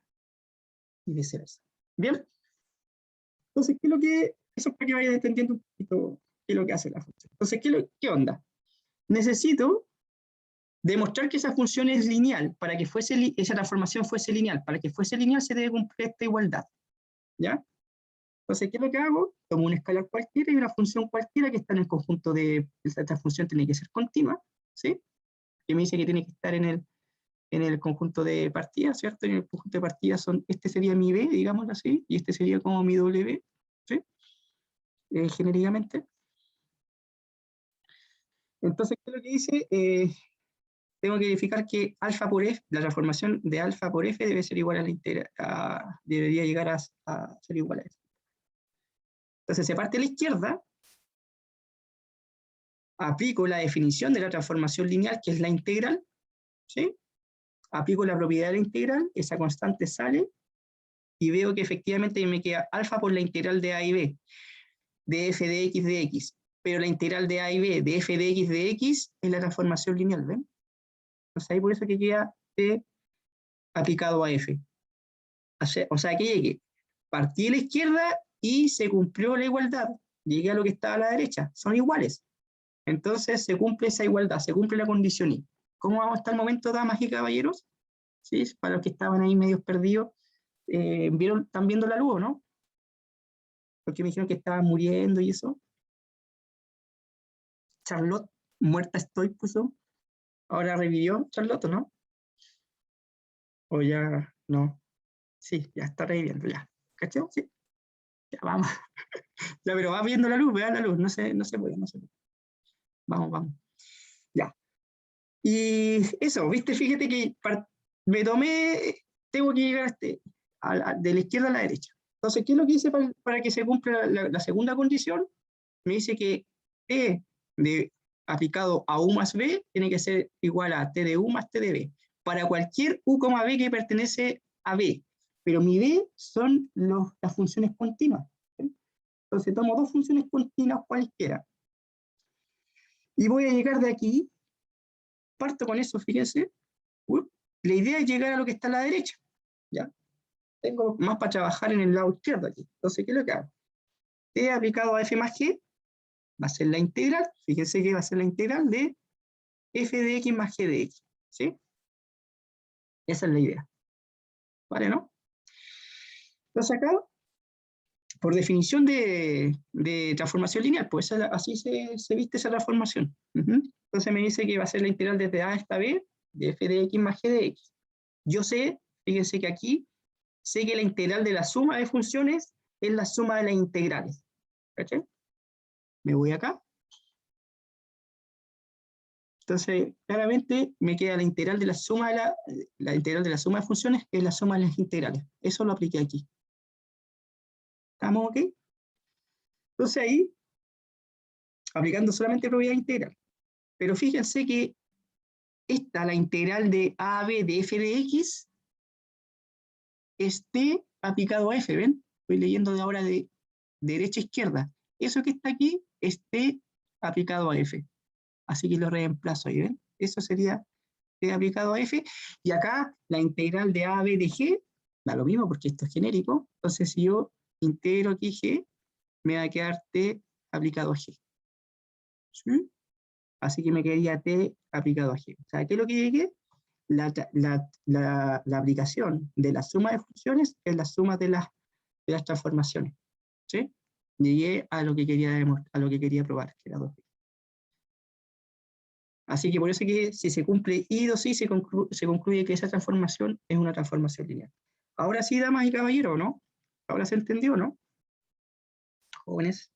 y viceversa. Bien. Entonces, ¿qué es lo que? Eso es para que vayan entendiendo un poquito ¿Qué es lo que hace la función? Entonces, ¿qué onda? Necesito demostrar que esa función es lineal, para que esa transformación fuese lineal. Para que fuese lineal se debe cumplir esta igualdad, ¿ya? Entonces, ¿qué es lo que hago? Tomo una escalar cualquiera y una función cualquiera que está en el conjunto de... Esta función tiene que ser continua, ¿sí? Que me dice que tiene que estar en el conjunto de partidas, ¿cierto? En el conjunto de partidas este sería mi B, digámoslo así, y este sería como mi W, ¿sí? Genéricamente. Entonces, ¿qué es lo que dice? Tengo que verificar que alfa por F, la transformación de alfa por F debe ser igual a la integral, debería llegar a ser igual a F. Entonces, se parte a la izquierda, aplico la definición de la transformación lineal, que es la integral, ¿sí? Aplico la propiedad de la integral, esa constante sale, y veo que efectivamente me queda alfa por la integral de A y B, de f de x de x, pero la integral de A y B de f de x de x es la transformación lineal, ¿ven? Entonces ahí por eso que queda T aplicado a f. O sea que llegué, partí de la izquierda y se cumplió la igualdad, llegué a lo que estaba a la derecha, son iguales. Entonces se cumple esa igualdad, se cumple la condición I. ¿Cómo vamos hasta el momento, damas y caballeros? ¿Sí? Para los que estaban ahí medios perdidos, ¿están viendo la luz, no? Porque me dijeron que estaban muriendo y eso. Charlotte, muerta estoy, puso. Ahora revivió Charlotte, ¿no? O ya, no. Sí, ya está reviviendo, ya. ¿Cachai? Sí. Ya, vamos. Ya, pero va viendo la luz, vea la luz. No se puede, no se puede. Vamos. Ya. Y eso, ¿viste? Fíjate que me tengo que llegar de la izquierda a la derecha. Entonces, ¿qué es lo que hice para que se cumpla la segunda condición? Me dice que T aplicado a U más B tiene que ser igual a T de U más T de B. Para cualquier U, B que pertenece a B. Pero mi B son las funciones continuas. ¿Sí? Entonces tomo dos funciones continuas cualquiera. Y voy a llegar de aquí. Parto con eso, fíjense. La idea es llegar a lo que está a la derecha. ¿Ya? Tengo más para trabajar en el lado izquierdo aquí. Entonces, ¿qué es lo que hago? T aplicado a F más G va a ser la integral. Fíjense que va a ser la integral de F de X más G de X. ¿Sí? Esa es la idea. ¿Vale, no? Entonces acá, por definición de transformación lineal, pues así se viste esa transformación. Entonces me dice que va a ser la integral desde A hasta B de F de X más G de X. Yo sé, fíjense que aquí, sé que la integral de la suma de funciones es la suma de las integrales. ¿Cachai? Me voy acá. Entonces, claramente me queda la integral de la suma la integral de la suma de funciones, que es la suma de las integrales. Eso lo apliqué aquí. ¿Estamos ok? Entonces ahí, aplicando solamente propiedad integral. Pero fíjense que la integral de A a B de f de x, es t aplicado a f, ¿ven? Estoy leyendo de ahora de derecha a izquierda. Eso que está aquí es t aplicado a f. Así que lo reemplazo ahí, ¿ven? Eso sería t aplicado a f. Y acá la integral de a a b de g, da lo mismo porque esto es genérico. Entonces si yo integro aquí g, me va a quedar t aplicado a g. ¿Sí? Así que me quedaría t aplicado a g. O sea, ¿qué es lo que llegué? La aplicación de la suma de funciones es la suma de las transformaciones. ¿Sí? Llegué a lo que quería demostrar, a lo que quería probar, que era 2. Así que por eso que si se cumple I2I, se concluye que esa transformación es una transformación lineal. Ahora sí, damas y caballeros, ¿no? Ahora se entendió, ¿no? Jóvenes.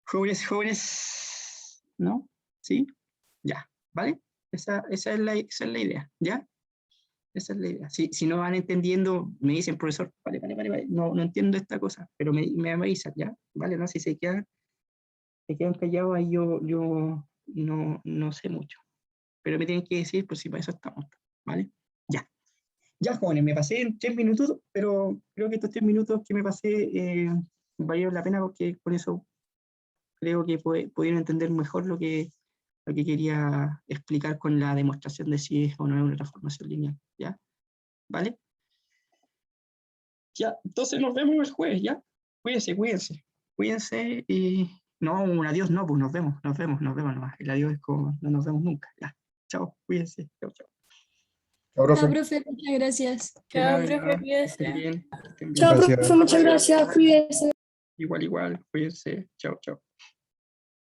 Jóvenes. ¿No? ¿Sí? Ya, ¿vale? Esa es la idea, ¿ya? Esa es la idea. Si no van entendiendo, me dicen, profesor, vale, no entiendo esta cosa, pero me avisan, ¿ya? ¿Vale? ¿No? Si se quedan callados, ahí yo no sé mucho. Pero me tienen que decir, pues si para eso estamos, ¿vale? Ya. Ya, jóvenes, me pasé en 3 minutos, pero creo que estos 3 minutos que me pasé valieron la pena porque por eso creo que pudieron entender mejor lo que quería explicar con la demostración de si es o no es una transformación lineal, ¿ya? ¿Vale? Ya, entonces nos vemos el jueves, ¿ya? Cuídense. cuídense y no, un adiós no, pues nos vemos nomás. El adiós es como no nos vemos nunca. Ya, chao, cuídense, chao, chao. Chao, Chao, profe. profe, muchas gracias. De Chao, nada, de profe, nada. cuídese. Estén bien, estén bien. Chao, Gracias. profe, muchas gracias. Cuídese. Igual, cuídense, chao, chao.